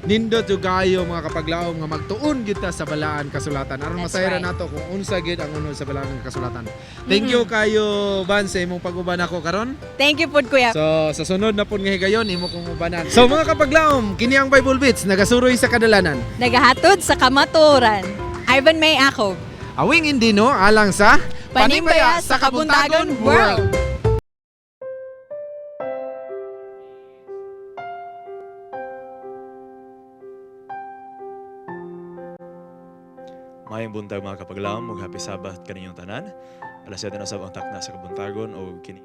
nindot yung kayo mga kapaglaom nga magtuon gyud ta sa balaan kasulatan. Aron masayra nato kung unsa gyud ang unod sa balaan kasulatan. Thank you kayo Van sa imong pag-uban ako karon. Thank you pud kuya. So sa sunod na pud nga higayon imo kong ubanan. So mga kapaglaom, kini ang Bible Beats nagasuroy sa kadalanan. Nagahatod sa kamatuoran. Ivan May Acob. Awing Indino alang sa Panimaya sa Kabuntagon World. Mayang buntag mga kapaglaom ug happy Sabbath kaninyong tanan. Alas 7 na sab ang takna sa kabuntagon o kini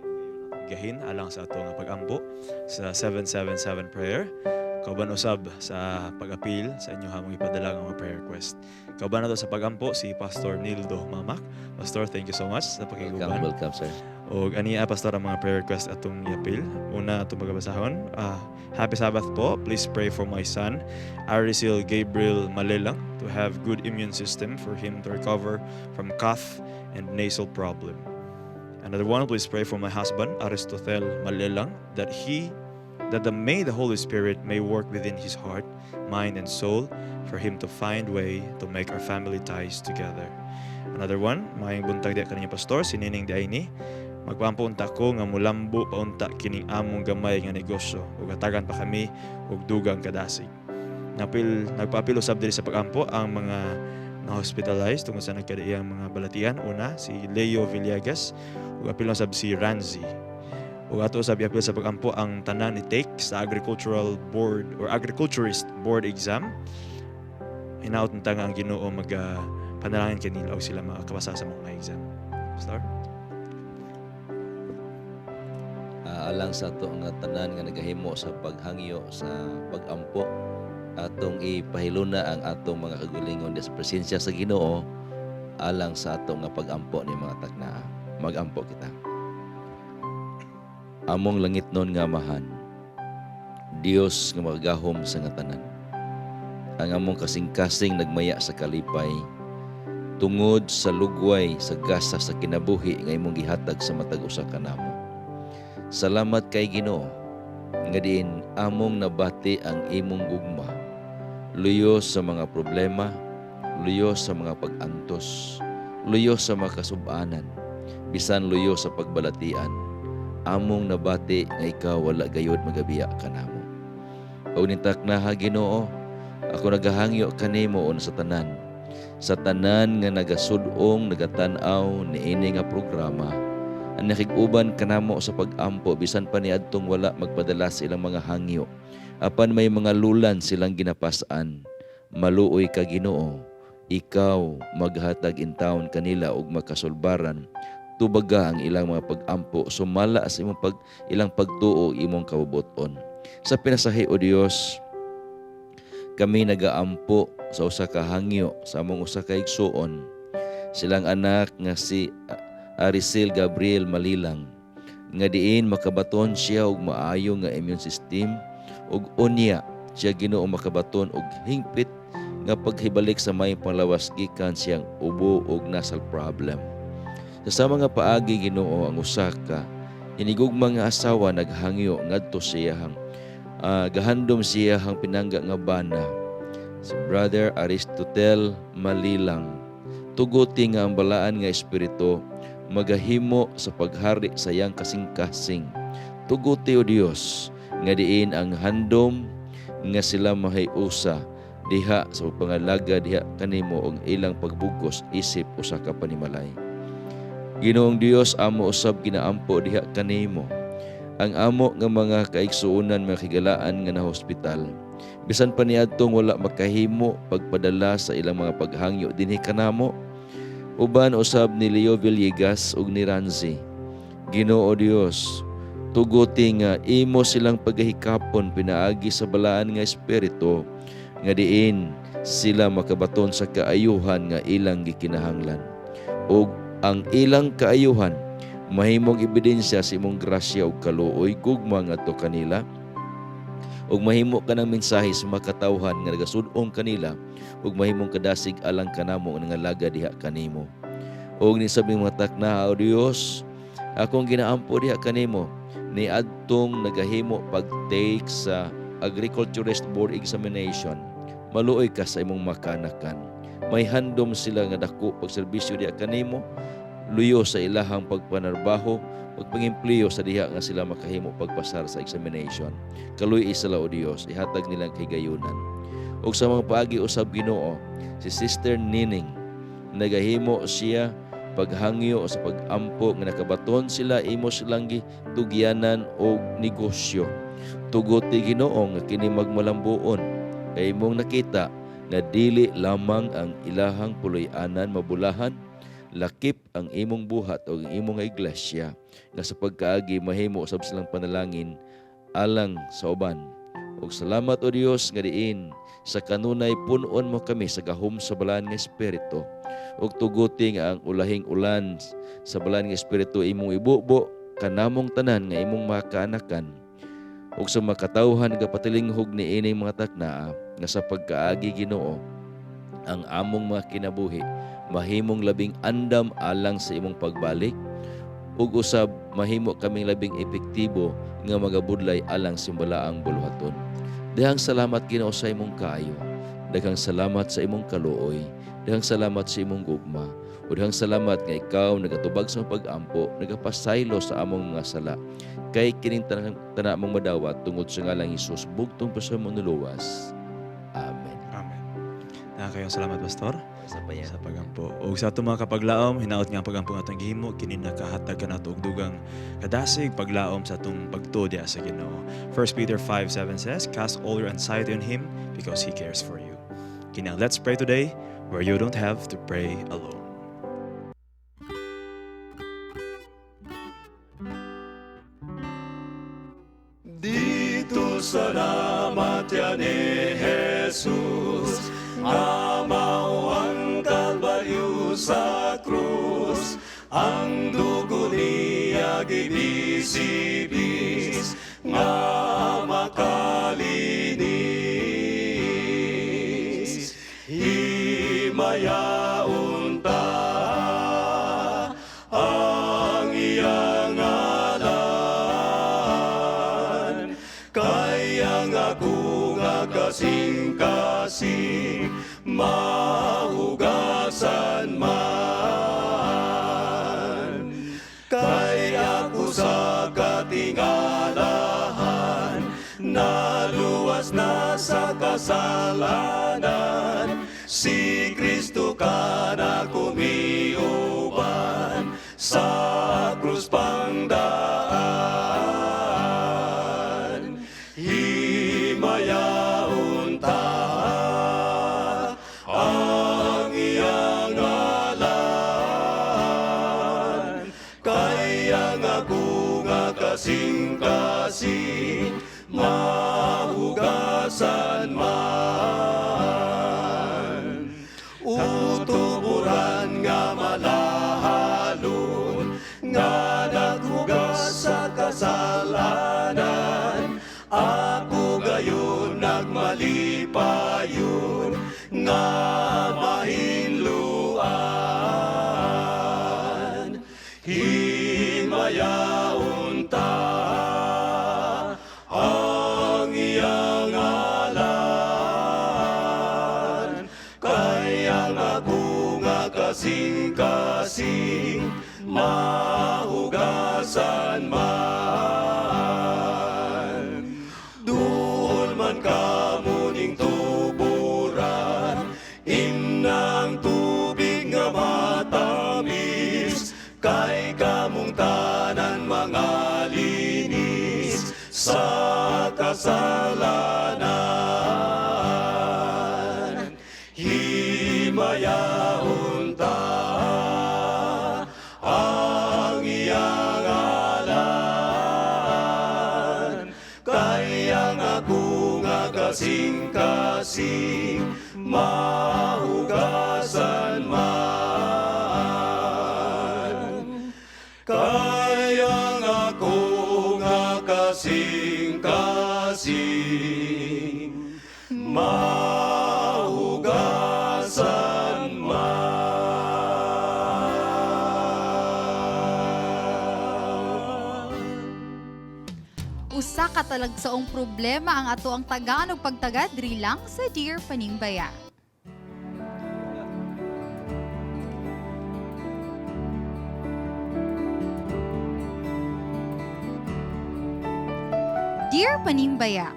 gahin alang sa ato nga pag-ampo sa 777 prayer. Kauban usab sa pag-apil sa inyo hamong ipadala nga mga prayer request. Kauban nato sa pag-ampo si Pastor Nildo Mamak. Pastor, thank you so much sa pakiguban. Welcome, sir. Og aniya pastor ang mga prayer request atong iapil. Una atong magabasahon. Happy Sabbath po. Please pray for my son, Arisil Gabriel Malelang, to have good immune system for him to recover from cough and nasal problem. Another one, please pray for my husband, Aristotel Malelang, that the Holy Spirit may work within his heart, mind, and soul for him to find way to make our family ties together. Another one, maayong buntag di kanina pastor, si Nining Diaini. Magpampo unta ko nga mulambo paunta kining among gamay nga negosyo ug hatagan pa kami og dugang kadasig. Nagpaapil usab diri sa pag-ampo ang mga na-hospitalized tungod sa nagkadaiyang mga balatian. Una, si Leo Villegas ug apil usab si Ranzi. Ug ato usab iapil sa pag-ampo ang tanan ni take sa Agricultural Board or Agriculturist Board exam. Hinaut nta nga ang Ginoo panalangin kanila og sila makapasa sa mga exam. Pastor? Alang sa ato nga tanan nga nagahimo sa paghangyo sa pag-ampo, atong ipahiluna ang atong mga kagalingon sa presensya sa Ginoo alang sa atong nga pag-ampo ni mga takna. Mag-ampo kita. Among langit nun nga mahan, Dios nga magagahom sa nga tanan. Ang among kasing-kasing nagmaya sa kalipay, tungod sa lugway sa gasa sa kinabuhi nga imong gihatag sa matag usa ka namo. Salamat kay Ginoo nga diin among nabati ang imong gugma, luyos sa mga problema, luyos sa mga pag-antos, luyos sa mga kasubanan, bisan luyos sa pagbalatian. Among nabati nga ikaw wala gayud magabiya kanamo. Ug nitaknaha Ginoo, ako nagahangyo kanimo on sa tanan nga nagasud-ong nagatanaw niini nga programa. Ang nakig-uban kanamo sa pag-ampo bisan pa niadtong wala magpadala sa ilang mga hangyo. Apan may mga lulan silang ginapasan. Maluoy ka Ginoo, ikaw maghatag in taon kanila og makasulbaran. Tubaga ang ilang mga pag-ampo, sumala sa imong ilang pagtuo imong kabubuton. Sa pinasahi o Dios, kami nagaampo sa usa ka hangyo sa among usa ka igsuon. Silang anak nga si Arisil Gabriel Malilang, nga diin makabaton siya og maayo nga immune system ug unya siya Ginoo makabaton og hingpit nga paghibalik sa may panglawas gikan siyang ubo og nasal problem. Sa mga paagi Ginoo ang usa ka inigugma nga asawa naghangyo ngadto siyahang gahandom siyahang pinangga nga bana. Si Brother Aristotel Malilang tuguti nga ang balaan nga espiritu magahimo sa paghari sa iyang kasing-kasing. Tuguti o Dios nga diin ang handom nga sila mahiusa diha sa pangalaga diha kanimo og ilang pagbugos isip usa ka panimalay. Ginoong Dios amo usab ginaampo diha kanimo ang amo nga mga kaigsuonan mga kigalaan nga na hospital. Bisan pa niadtong wala makahimo pagpadala sa ilang mga paghangyo dinhi kanamo. Uban usab ni Leo Villegas ug ni Ranzi. Ginoo Dios, tuguti nga imo silang pagahikapon pinaagi sa balaan nga espiritu nga diin sila makabaton sa kaayuhan nga ilang gikinahanglan. Ug ang ilang kaayuhan mahimong ebidensya sa imong grasya ug kaluoy gugma ngadto kanila. Ug mahimo ka ng mensahe sa mga katawhan nga nagasud-ong kanila ug mahimong kadasig alang kanamo nga laga diha kanimo. Ug ni sabing mga takna o Dios, akong ginaampo diha kanimo ni adtong nagahimo pag-take sa Agriculturist Board Examination. Maluoy ka sa imong makanakan. May handom sila nga dako pagserbisyo diha kanimo, luyo sa ilahang pagpanarbaho, pagpangimpliyo sa diha nga sila makahimo pagpasar sa examination. Kaluy sila o Dios, ihatag nilang higayunan. Ug sa mga paagi usab Ginoo, si Sister Nining nagahimo siya paghangyo sa pagampo nga nakabaton sila imo silang gitugyanan og negosyo. Tuguti Ginoo nga kini magmalambuon kay imong nakita nga dili lamang ang ilahang puloy-anan mabulahan, lakip ang imong buhat o ang imong iglesia nga sa pagkaagi mahimo usab silang panalangin alang sa uban. Ug salamat o Dios nga diin sa kanunay punon mo kami sa gahom sa balaan nga espiritu. Ug tuguti nga ang ulahing ulan sa balaan nga espiritu imong ibubo kanamong tanan nga imong makaanakan. Ug sa makatawhan nga patilinghog ni ining mga taknaa nga sa pagkaagi Ginoo ang among mga kinabuhi mahimong labing andam alang sa imong pagbalik ug usab mahimo kaming labing epektibo nga magabudlay alang simbalaang buluhaton. Daghang salamat Ginoo sa imong kaayo. Daghang salamat sa imong kaluoy. Daghang salamat sa imong gugma. O daghang salamat nga ikaw nagatubag sa pag-ampo, nagapasaylo sa among mga sala. Kay kining tanan mong madawat tungod sa ngalang Hesus bugtong pa sa imong nuluwas. Amen. Amen. Kayong salamat Pastor sa pagampo. O sa atong mga kapaglaom, hinaot nga ang pagampo nga atong gihimo, kini nakahatag ka nato og dugang kadasig paglaom sa atong pagtudya sa Ginoo. 1 Peter 5:7 says, "Cast all your anxiety on Him because He cares for you." Kini let's pray today where you don't have to pray alone. Dito sa namatyan ni Jesus, amaw ang Kalbaryo sa krus, ang dugo niya gibisibis, nga makalinis. Himayaon ta ang iyang ngalan, kaya nga kung kasing-kasing mahugasan man. Kaya ako sa katingalahan, naluwas na sa kasalanan, si Kristo ka na kumiuban sa krus pangdaan. Himayaon ta ang iyang ngalan, kaya nga kung kasing-kasing mahugasan man. Utuburan nga malahalon, nga naghugas sa kasalanan, ako gayon nagmay himayaon ta ang iyang ngalan. Kaya nga kung kasing-kasing mahugasan man. Doon man ka muning tuburan, inang tubig nga matamis, kay kamong tanan mga linis sa kasalanan. Himayaon ta ang iyang ngalan. Kaya nga kung kasing-kasing mahugasan man. Kaya nga kung kasing-kasing mahugasan Usa ka talagsaong problema ang ato ang tagaan og pagtagad diri lang sa Dear Panimbaya. Dear Panimbaya,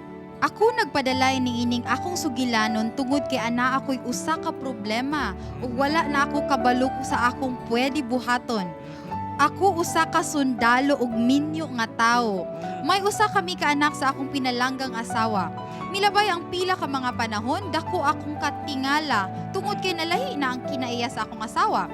ako nagpadalay ni ining akong sugilanon tungod kay ana ako'y usa ka problema ug wala na ako kabalo sa akong pwede buhaton. Ako usa ka sundalo ug minyo nga tawo. May usa kami ka anak sa akong pinalanggang asawa. Milabay ang pila ka mga panahon, dako akong katingala tungod kay nalahi na ang kinaiya sa akong asawa.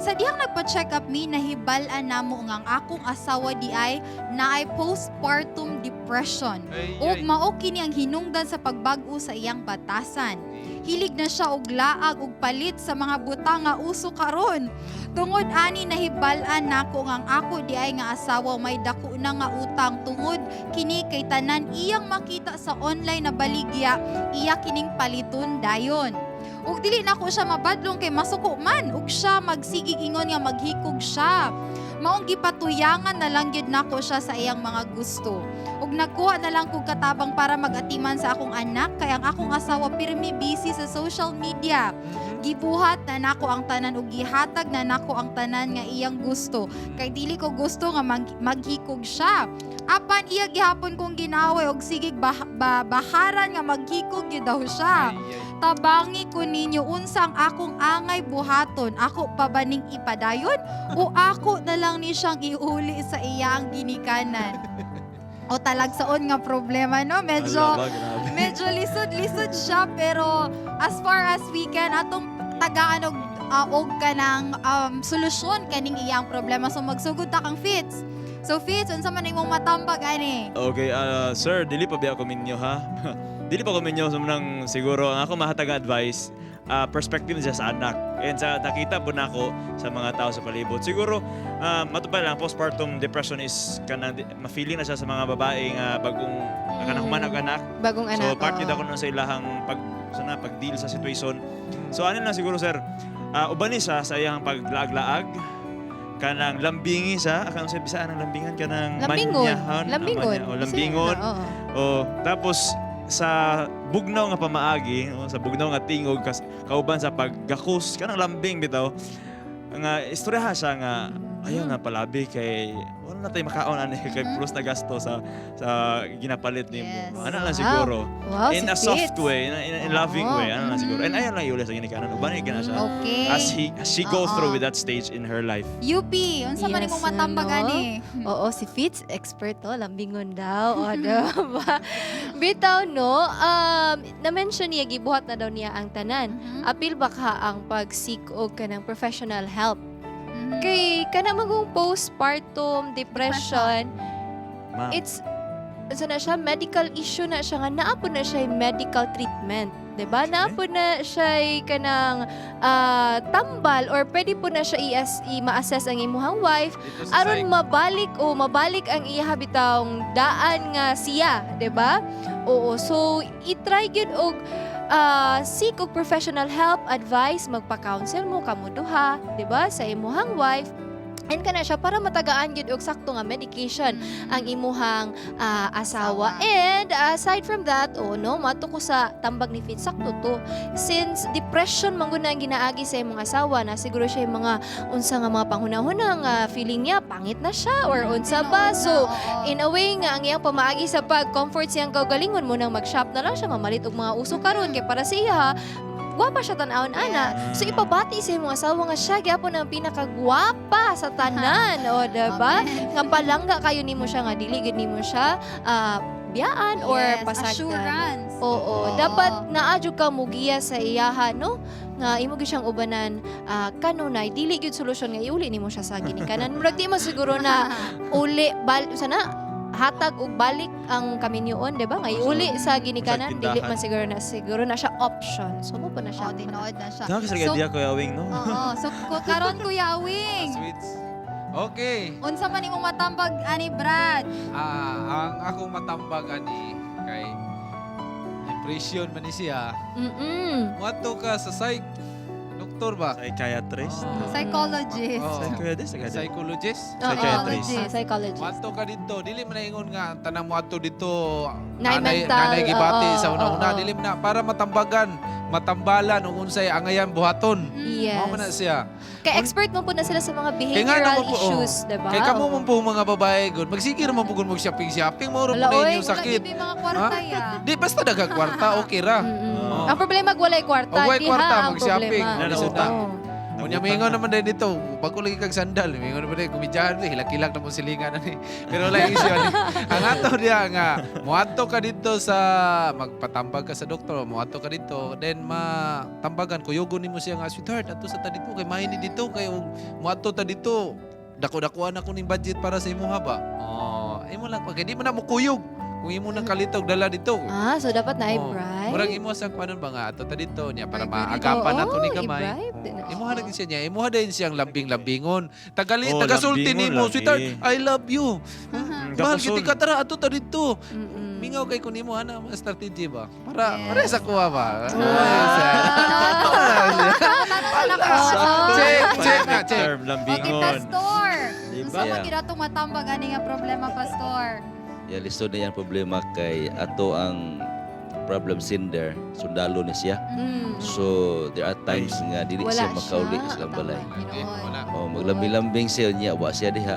Sa dihang nagpa-check up mi, nahibal-an namo nga ang akong asawa di ay naay postpartum depression. Ug mao kini ang hinungdan sa pagbag-o sa iyang batasan. Hilig na siya og laag ug palit sa mga butang nga uso karon. Tungod ani nahibal-an nako nga ang ako di ay nga asawa may dako na nga utang tungod kini kay tanan iyang makita sa online na baligya, iya kining paliton dayon. Ug dili na ko siya mabadlong kay masuko man ug siya magsigig ingon nga maghikog siya. Maong gipatuyangan na lang gyud nako siya sa iyang mga gusto. Ug nagkuha na lang kog katabang para magatiman sa akong anak kay ang akong asawa pirmi busy sa social media. Gibuhat na nako ang tanan ug gihatag na nako ang tanan nga iyang gusto. Kay dili ko gusto nga maghikog siya. Apan iya gihapon kong ginaway og sigig baharan nga maghikog gyud daw siya. Tabangi ko ninyo unsang akong angay buhaton, ako pa ba ning ipadayon o ako na lang ni siyang iuli sa iyang ginikanan? O talagsaon nga problema no, medyo lisod siya pero as far as we can atong tagaan og kanang solusyon kaning iyang problema, so magsugod ta kang Fitz. So Fitz, unsa man imong matambag ani? Okay, sir, dili pa biya ko minyo ha. Dili pa ko minyo sumunang siguro ang ako mahatag advice, perspective niya sa anak. And sa nakita po na ako sa mga tao sa palibot. Siguro matupad lang postpartum depression is kanang ma-feeling na siya sa mga babae nga bagong kanang humanag anak. Bagong anak. So part kita ko nun sa ilahang pag-deal sa situation. So ano na siguro sir, ubani siya sa iyang paglaag-laag, kanang lambingi sa akang sa Bisaan ang lambingan kanang manyahan, lambingon. O tapos sa bugnaw nga pamaagi, sa bugnaw nga tingog kauban sa paggakos kanang lambing bitaw. Nga istorya siya nga ayaw nga palabi kay wala na tayo makaon ani kay plus na gasto sa ginapalit nimo. Ana lang siguro. Wow, in si a soft Fitz. way, in a loving way. Ano lang siguro. And ayaw lang iuli sa ginikanan. Ubani ka na siya. Okay. As she go through with that stage in her life. UP, unsa man imong matambag ani? Oo, si Fitz, expert to, lambingon daw. O, diba? Bitaw, no, na-mention niya, gibuhat na daw niya ang tanan. Apil ba ka ang pag-seek o kanang professional help? Kay kana magong postpartum depression, it's so na siya medical issue na siya nga naapon na siya medical treatment, 'di ba? Naapon na siya kanang tambal or pwede po na siya i-ma-assess ang imuhang wife aron mabalik ang iya bitaw daan nga siya, 'di ba? Oo, so i-try gyud og seek og professional help, advice, magpa-counsel mo kamo duha, 'di ba? Sa imuhang wife And kana siya para matagaan gyud og sakto nga medication ang imuhang asawa. And aside from that, mato ko sa tambag ni Fitz, sakto to. Since depression man gud na ang ginaagi sa imong asawa, na siguro siya yung mga unsa nga mga panghunahunang feeling niya pangit na siya or unsa ba. So in a way nga ang iyang pamaagi sa pag-comfort siyang kaugalingon mo nang mag-shop na lang siya mamalit og mga uso karon kay para sa iya gwapa siya tanawon ana. So ipabati sa imong asawa nga siya gyapon ang pinakagwapa sa tanan, o diba? Nga palangga kayo nimo siya nga dili gid nimo siya biyaan or pasagdan. Assurance. Oo, dapat naadyo ka mugiya sa iyaha, no? Nga imo gyud siyang ubanan kanunay dili gyud solusyon nga iuli nimo siya sa ginikanan. Murag di mo siguro na uli sana hatag og balik ang kaminyoon, di ba? Nga iuli sa ginikanan, dili man siguro na siya option. So mo pa na siya. Tinood na siya. Tama kasi kaya Kuya Awing, no? Oo. So, karon Kuya Awing. Sweets. Okay. Unsa man imong matambag ani Brad? Ang akong matambag ani kay depression man ni siya. Muadto ka sa doktor ba? Psychiatrist. Psychologist. Psychologist? Psychologist. Muadto ka dito, dili man ingon nga tanang muadto dito. Nay mental. Nanay gibati sa una-una, dili man na para matambalan ug unsay angayan buhaton. Yes. Mao man na siya. Kay expert mo po na sila sa mga Kaya nga behavioral naman po, issues, di ba? Kaya kamo man po mga babae gud, magsigir man po gud mag-shopping, mo ro po Wala, na oy, inyong sakit. Wala mga kwarta ya. Di basta kwarta, okay ra. Ang problema walay kwarta, Walay diha kwarta, ang mag-shopping. problema. Nalisuta. Oo. Unya mingon naman din dito, bago lagi kag sandal, mingon naman din kumidyahan ni hilak-hilak na mo silingan ani. Pero wala isyu ani. Ang ato diya nga moadto ka dito sa magpatambag ka sa doktor, moadto ka dito, then matambagan kuyugon nimo siya nga sweetheart, ato sa ta dito kay mahini dito kay moadto ta dito. Dako-dakuan ako ning budget para sa imuha ba. Imo lang kay di mo na mo kuyog. Kung imo nang kalitog dala dito. So dapat na i-bribe. Murag imo sa kuanon ba nga ato ta dito niya para maagapan nato ni gamay. Imo ha din siya niya. Imo ha din siyang lambing-lambingon. Tagasulti nimo, sweetheart, I love you. Mahal kiti ka tara ato ta dito. Mingaw kay kun imo ana strategy ba? Para sa kuha ba. Check. Okay, pastor. Diba? Unsa man gid atong matambag ani nga problema, pastor? Lisod na yan problema kay ato ang problem sender, sundalo ni siya. So, there are times nga dili Wala siya siya. makauli sa ilang balay. Wala. Maglambi-lambing siya niya, wa siya diha.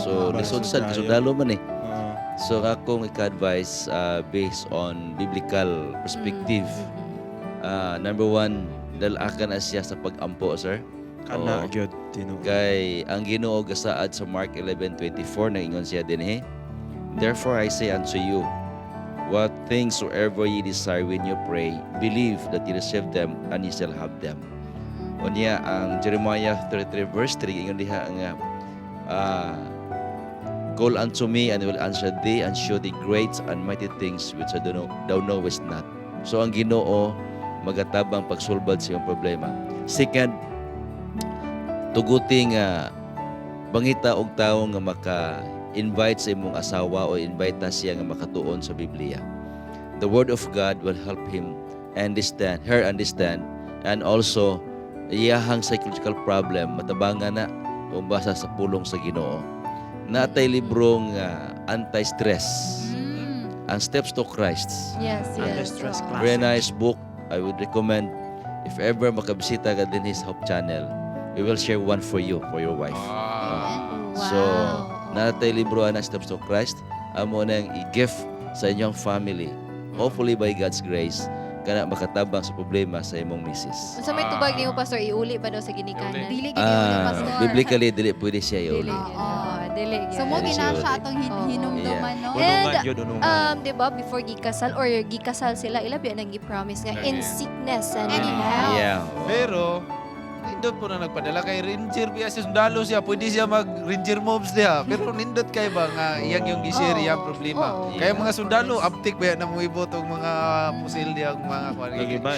So, lisod sad, sundalo man eh. So, akong ika-advise based on biblical perspective. Number one, dalakan na siya sa pag-ampo, sir. Kana Oo. gyud tinuod. Kay ang Ginoo gasaad sa Mark 11:24 nangingon siya dinhi. Therefore I say unto you, what things soever ye desire when you pray, believe that ye receive them and ye shall have them. Unya ang Jeremiah 33 verse 3 ingon diha nga call unto me and I will answer thee and show thee great and mighty things which thou knowest not. So ang Ginoo magatabang pagsulbad sa iyong problema. Second, tuguting bangita og tawo nga maka-invite sa imong asawa o invite na siya nga makatuon sa Biblia. The Word of God will help her understand, and also iyahang psychological problem matabangan na o basa sa pulong sa Ginoo. Natay librong anti-stress, ang Steps to Christ. Yes. Anti-stress class. Very nice book. I would recommend if ever makabisita ka din his Hope channel, we will share one for you, for your wife. So, natay libro na Steps to Christ, amo nang i-gift sa inyong family. Hopefully by God's grace, kana makatabang sa problema sa imong misis. Unsa may tubag niyo, pastor, iuli pa daw sa ginikanan? Dili gid uli, pastor. Biblically, dili pwede siya iuli. Dili. So mo gina siya atong hinumduman, no? And di ba before gikasal or gikasal sila, ilabi nang gi-promise nga in sickness and in health. Yeah. Pero nindot po na nagpadala kay Ranger biya siya sundalo siya, pwede siya mag-Ranger moves diha. Pero nindot kay ba nga iyang yung gishare yang problema. Kaya mga sundalo aptik ba na mo ibot og mga pusil diha og mga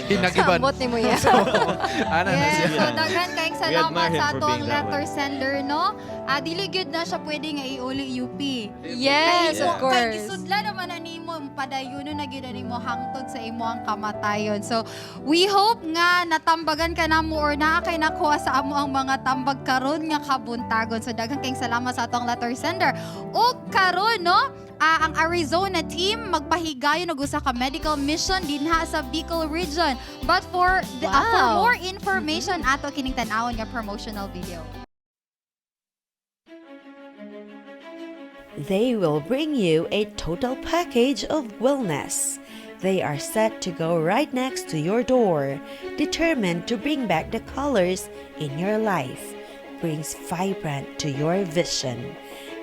hinagiban. Samot ni mo yan. Ana na Yes, siya. so daghan kaayong We salamat admire him sa for ato ang being that letter way. sender, no? Dili gyud na siya pwede nga iuli UP. Yes, of Kay course. gisudla naman na nimo padayonon na gyud nimo hangtod sa imo ang kamatayon. So we hope nga natambagan ka namo or naa kay nakuha sa amo ang mga tambag karon nga kabuntagon. So daghang kayong salamat sa atong letter sender. O karon no, ang Arizona team magpahigayon og usa ka medical mission dinha sa Bicol region. But for more information ato kining tan-awon nga promotional video. They will bring you a total package of wellness. They are set to go right next to your door, determined to bring back the colors in your life, brings vibrant to your vision,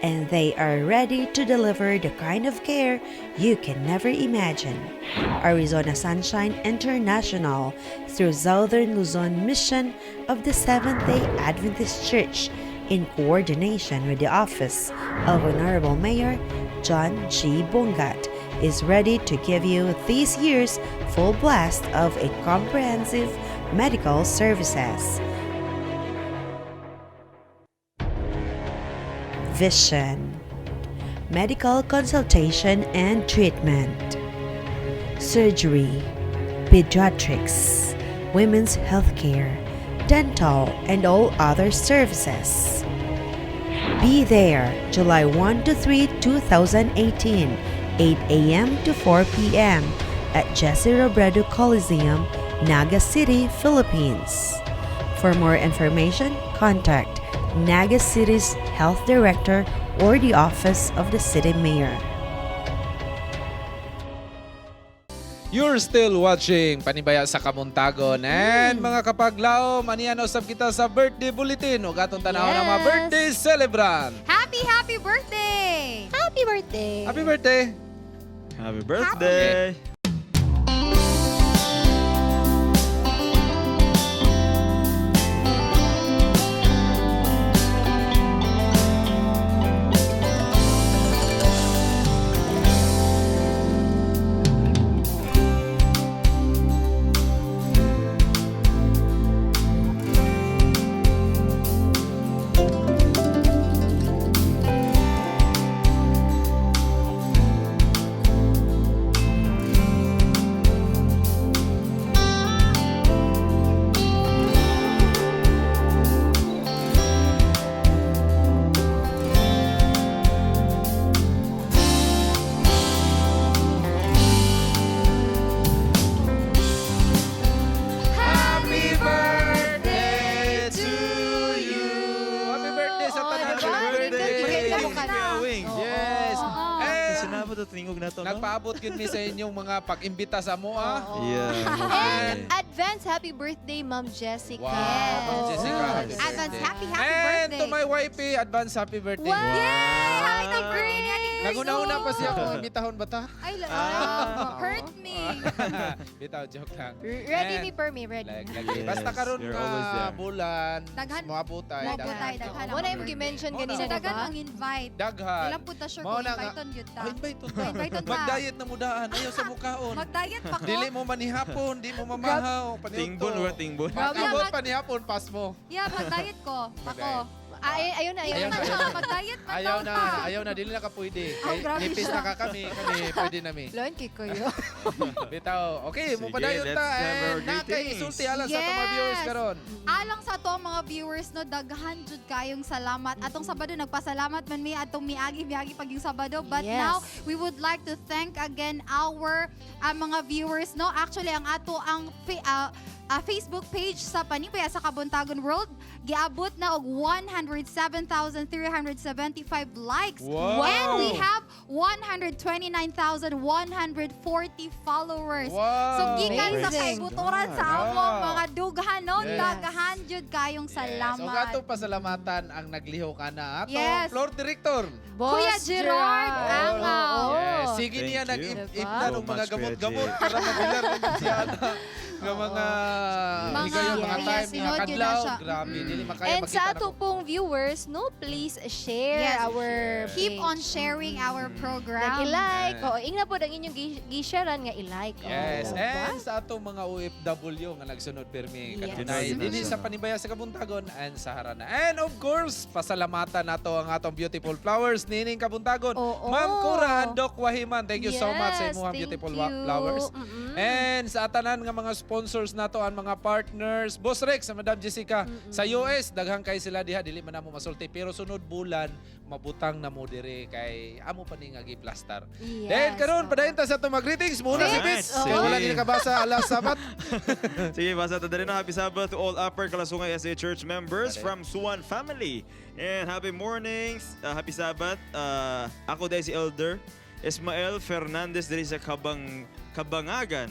and they are ready to deliver the kind of care you can never imagine. Arizona Sunshine International through Southern Luzon Mission of the Seventh-day Adventist Church in coordination with the Office of Honorable Mayor John G. Bongat, is ready to give you this year's full blast of a comprehensive medical services. Vision, medical consultation and treatment, surgery, pediatrics, women's healthcare, dental, and all other services. Be there July 1 to 3, 2018, 8 a.m. to 4 p.m. at Jesse Robredo Coliseum, Naga City, Philippines. For more information, contact Naga City's Health Director or the Office of the City Mayor. You're still watching Panibaya sa Kabuntagon. And mga kapaglaom, aniyan usab kita sa birthday bulletin o gatong tanaw ng mga birthday celebrant. Happy birthday! Happy birthday! Happy birthday! Happy birthday! Nagpaabot yun mi sa inyong mga pag-imbita sa moa. And advance happy birthday, Ma'am Jessica. Wow, Ma'am Jessica. Advance happy And birthday. to my wifey, advance happy birthday. Wow! Yay! Hi, Tigre! Naguna-una pa siya kung imbitahon ba ta? Ay, hurt me. Bitaw, joke lang. Ready And me per me, ready. Lagi. Basta karon you're ka always there. bulan, Daghan. mga putay. Daghan. Mo na yung gi-mention Mo na. kanina, Daghan diba? ang invite. Daghan. Ilang punta sure Mao kung na nga. invite-on yun ta. Invite ta. Invite-on ta. Mag-diet na mudaan. Ayaw sa mukhaon. Mag-diet pa ko. Dili mo manihapon, di mo mamahaw. Tingbon or tingbon? Mag-abot panihapon, pas mo. Yeah, mag-diet ko. Ako. Ayaw na. Mag-diet pa Ayaw daw na, ta. ayaw na, dili na ka pwede. Oh, Kay grabe nipis siya. na ka kami pwede nami. Loan kay kayo. Bitaw, okay, mo Sige, padayon let's ta. have our And na kay greetings. isulti alang sa itong mga viewers karon. Alang sa to mga viewers no, daghan jud kayong salamat. Atong Sabado nagpasalamat man mi atong miagi pag yung Sabado. But Yes. now we would like to thank again our mga viewers no. Actually ang ato ang Facebook page sa Panibaya sa Kabuntagon World giabot na og 107,375 likes. Wow. And we have 129,140 followers. Wow. So gikan sa Amazing. kaibuturan sa Wow. among mga dughan no, Yes. daghan jud kayong salamat. So gatong pasalamatan ang nagliho ka na atong Yes. floor director. Kuya Gerard Angaw. Yes, sige Thank niya you. nag-ipnan So ng mga much, Kuya gamot-gamot Jay. para mabilar ng siya ng mga higayon, mga yes, time, mga sinod yun na kadlaw. siya. Grabe, dili makaya And makita sa na ato pong viewers, no, please share Yes. our Keep page. on sharing our program. I-like. Yes. O, ingna po ang inyong gi-sharean nga i-like. Yes, O, and sa atong mga OFW nga nagsunod pirmi Yes. kanunay dinhi sa Panibaya sa Kabuntagon and sa Harana. And of course, pasalamatan nato ang atong beautiful flowers nining Kabuntagon. Oo. Ma'am Kuran, Doc Wahim Kaliman, thank you so much sa Yes, imuhang thank beautiful you. flowers. And sa atanan nga mga sponsors nato, ang mga partners, Boss Rex, sa Madam Jessica, sa US, daghang kay sila diha, dili man namo masulti. Pero sunod bulan, mabutang na mo dire kay amo pa ni nga giplastar. Yes, Then karon padayon ta sa itong greetings muna si Fitz. Kaya wala din nakabasa alas sabat. Sige, basa ta rin na. Happy Sabbath to all Upper Kalasungay SA Church members from Suwan family. And happy mornings, happy Sabbath. Ako dahil si Elder Ismael Fernandez diri sa Kabangagan.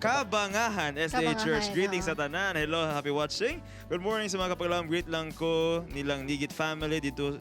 Kabangahan SDA Church. Greetings sa tanan. Hello, happy watching. Good morning sa mga kapaglaom. Greet lang ko nilang Nigit family dito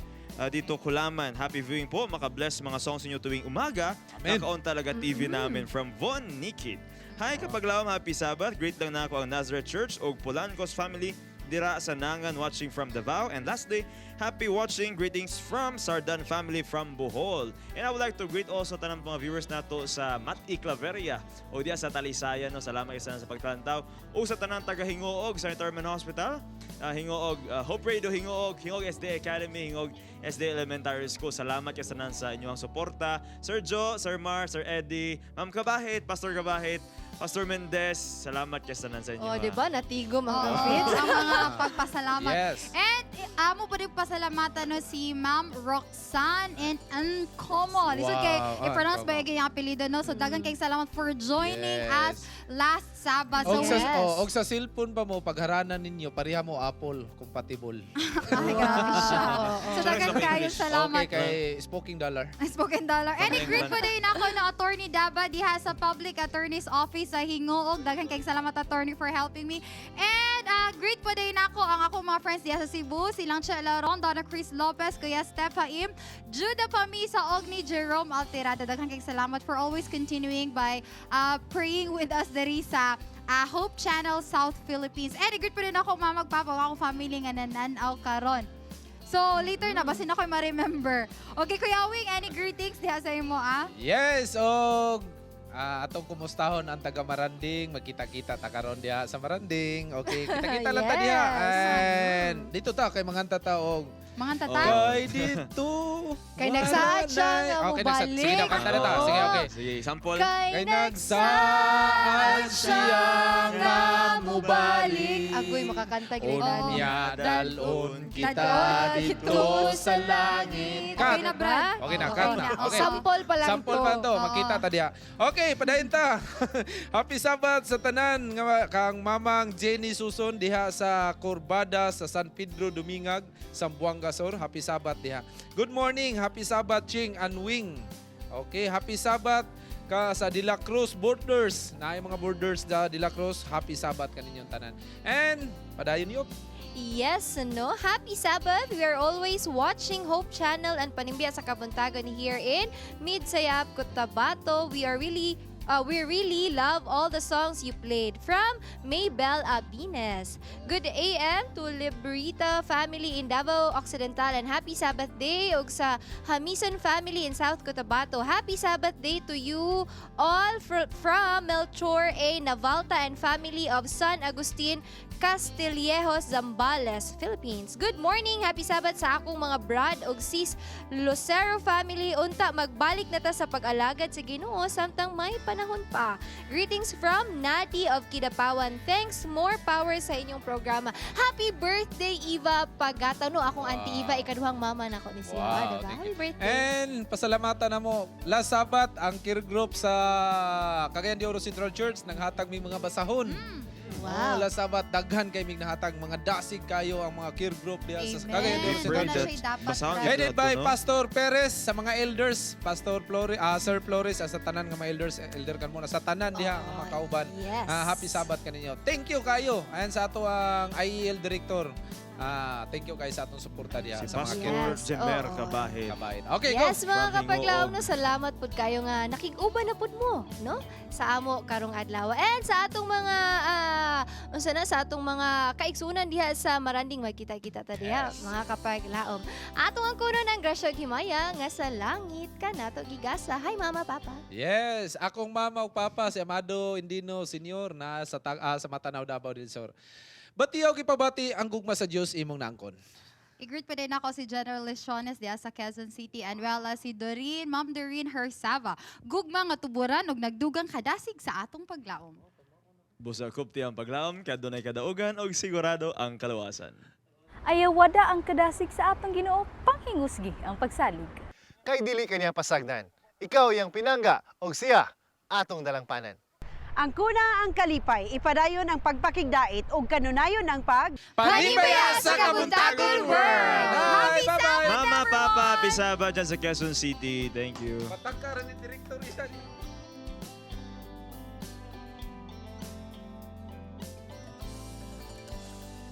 Kulaman. Happy viewing po. Maka-bless mga songs niyo tuwing umaga. Kaka-on talaga TV namin from Von Nikit. Hi kapaglaom, happy Sabbath. Greet lang na ako ang Nazareth Church o Polancos family dira sa Nangan watching from Davao. And lastly, happy watching. Greetings from Sardan family from Bohol. And I would like to greet also tanang mga viewers nato sa Mati Claveria o diya sa Talisayan. No? Salamat isa sa pagtalantaw. O sa tanang taga Hingoog sa Interman Hospital. Hingoog, Hope Radio Hingoog, Hingoog SD Academy, Hingoog SD Elementary School. Salamat kayo sa inyong suporta. Sir Joe, Sir Mar, Sir Eddie, Ma'am Kabahit, Pastor Kabahit, Pastor Mendez, salamat kayo sa inyo. Oh, di ba? Natigom ang Fitz, ang mga pagpasalamat. Yes. And amo pa rin pasalamatan no si Ma'am Roxanne and Ancomo. Lisod kay i-pronounce ba yung apelido no? So dagan kay salamat for joining us last Sabbath. Og So, og sa cellphone pa mo pagharanan ninyo pareha mo Apple compatible. ay, grabe siya. So dagan kayo salamat. Okay kay Spoken Dollar. Spoken Dollar. And i-greet po din ako na Attorney Daba diha sa Public Attorney's Office sa Hingoog. Daghang kay salamat attorney for helping me. And greet po din ako ang ako mga friends diha sa Cebu, silang Chela Ron, Donna Chris Lopez, Kuya Steph Haim, Judah Pami sa Ogni, Jerome Alterada. Daghang kay salamat for always continuing by praying with us diri sa Hope Channel South Philippines. And i-greet po din ako mga magpapa akong family nga nananaw karon. So, later na, basin ako ma-remember. Okay, Kuya Wing, any greetings diha sa imo, Yes, og atong kumustahon ang taga Maranding, magkita-kita ta karon diha sa Maranding. Okay, kita-kita lang ta diha. And dito ta kay mga tata og mga tata. Kay dito. Kay nagsaad siya nga mo balik. Sige na, kanta na ta. Sige, okay. Sige, sample. Kay nagsaad siya nga mo balik. Agoy, makakanta gina. Niya dalon kita dito sa langit. Okay na, Brad? Okay na, cut na. Okay. Sample pa lang Sample pa to, makita ta diha. Okay, padayon ta. Happy Sabbath sa tanan nga kang Mamang Jenny Suson diha sa Corbada sa San Pedro Dumingag, Sambuanga Sur. Happy Sabbath diha. Good morning, happy Sabbath Ching and Wing. Okay, happy Sabbath ka sa De La Cruz Borders. Naay mga borders da De La Cruz. Happy Sabbath kaninyong tanan. And padayon yun. Yes, no? Happy Sabbath! We are always watching Hope Channel and Panimbiya sa Kabuntagon here in Midsayap, Cotabato. We really love all the songs you played from Maybell Abines. Good AM to Librita family in Davao Occidental and happy Sabbath day og sa Hamison family in South Cotabato. Happy Sabbath day to you all from Melchor A. Navalta and family of San Agustin Castillejos, Zambales, Philippines. Good morning, happy Sabbath sa akong mga brad og sis Lucero family. Unta magbalik na ta sa pag-alagad sa Ginoo samtang may panahon pa. Greetings from Nati of Kidapawan. Thanks, more power sa inyong programa. Happy birthday, Eva Pagatano. Akong Auntie Eva, ikaduhang mama na ako ni siya. Wow, Diba? Happy birthday. And pasalamatan na mo. Last Sabbath, ang care group sa Cagayan de Oro Central Church nanghatag may mga basahon. Wow. Last Sabbath, daghan kay mig nahatag mga dasig kayo ang mga care group diya sa Cagayan de Oro Central Church. Headed by Pastor Perez sa mga elders, Pastor Flores, Sir Flores sa tanan nga mga elders, elder kan muna sa tanan diha nga mga kauban. Yes. Happy Sabbath kaninyo. Thank you kayo. Ayan sa ato ang IEL director. Thank you guys sa atong suporta diha sa mga care Pastor Jemer Kabahit. Okay, Yes, go. mga From kapaglaom Hingoog. no, salamat pud kayo nga nakig-uban na pud mo, no? Sa amo karong adlaw. And sa atong mga sa atong mga kaigsunan diha sa Maranding magkita-kita ta diha, mga kapaglaom. Atong ang kuno ng grasya ug himaya nga sa langit kanato gigasa. Hi mama, papa. Yes, akong mama ug papa si Amado Indino Senior na sa Matanaw Davao del Sur. Batiyaw gipabati ang gugma sa Dios imong naangkon. I-greet pa din ako si General Lesiones diya sa Quezon City and well si Doreen, Ma'am Doreen Hersava. Gugma nga tuburan og nagdugang kadasig sa atong paglaom. Busakop ti ang paglaom, kadunay kadaugan og sigurado ang kaluwasan. Ayaw wada ang kadasig sa atong Ginoo, panghingusgi ang pagsalig. Kay dili kaniya pasagdan. Ikaw yang pinangga og siya atong dalangpanan. Ang kuna ang kalipay, ipadayon ang pagpakigdait ug kanunayon ang Panibaya sa Kabuntagon World! Bye! Bye-bye! Mama, Papa, Pisaba dyan sa Quezon City. Thank you. Patakaran ni Director Isan.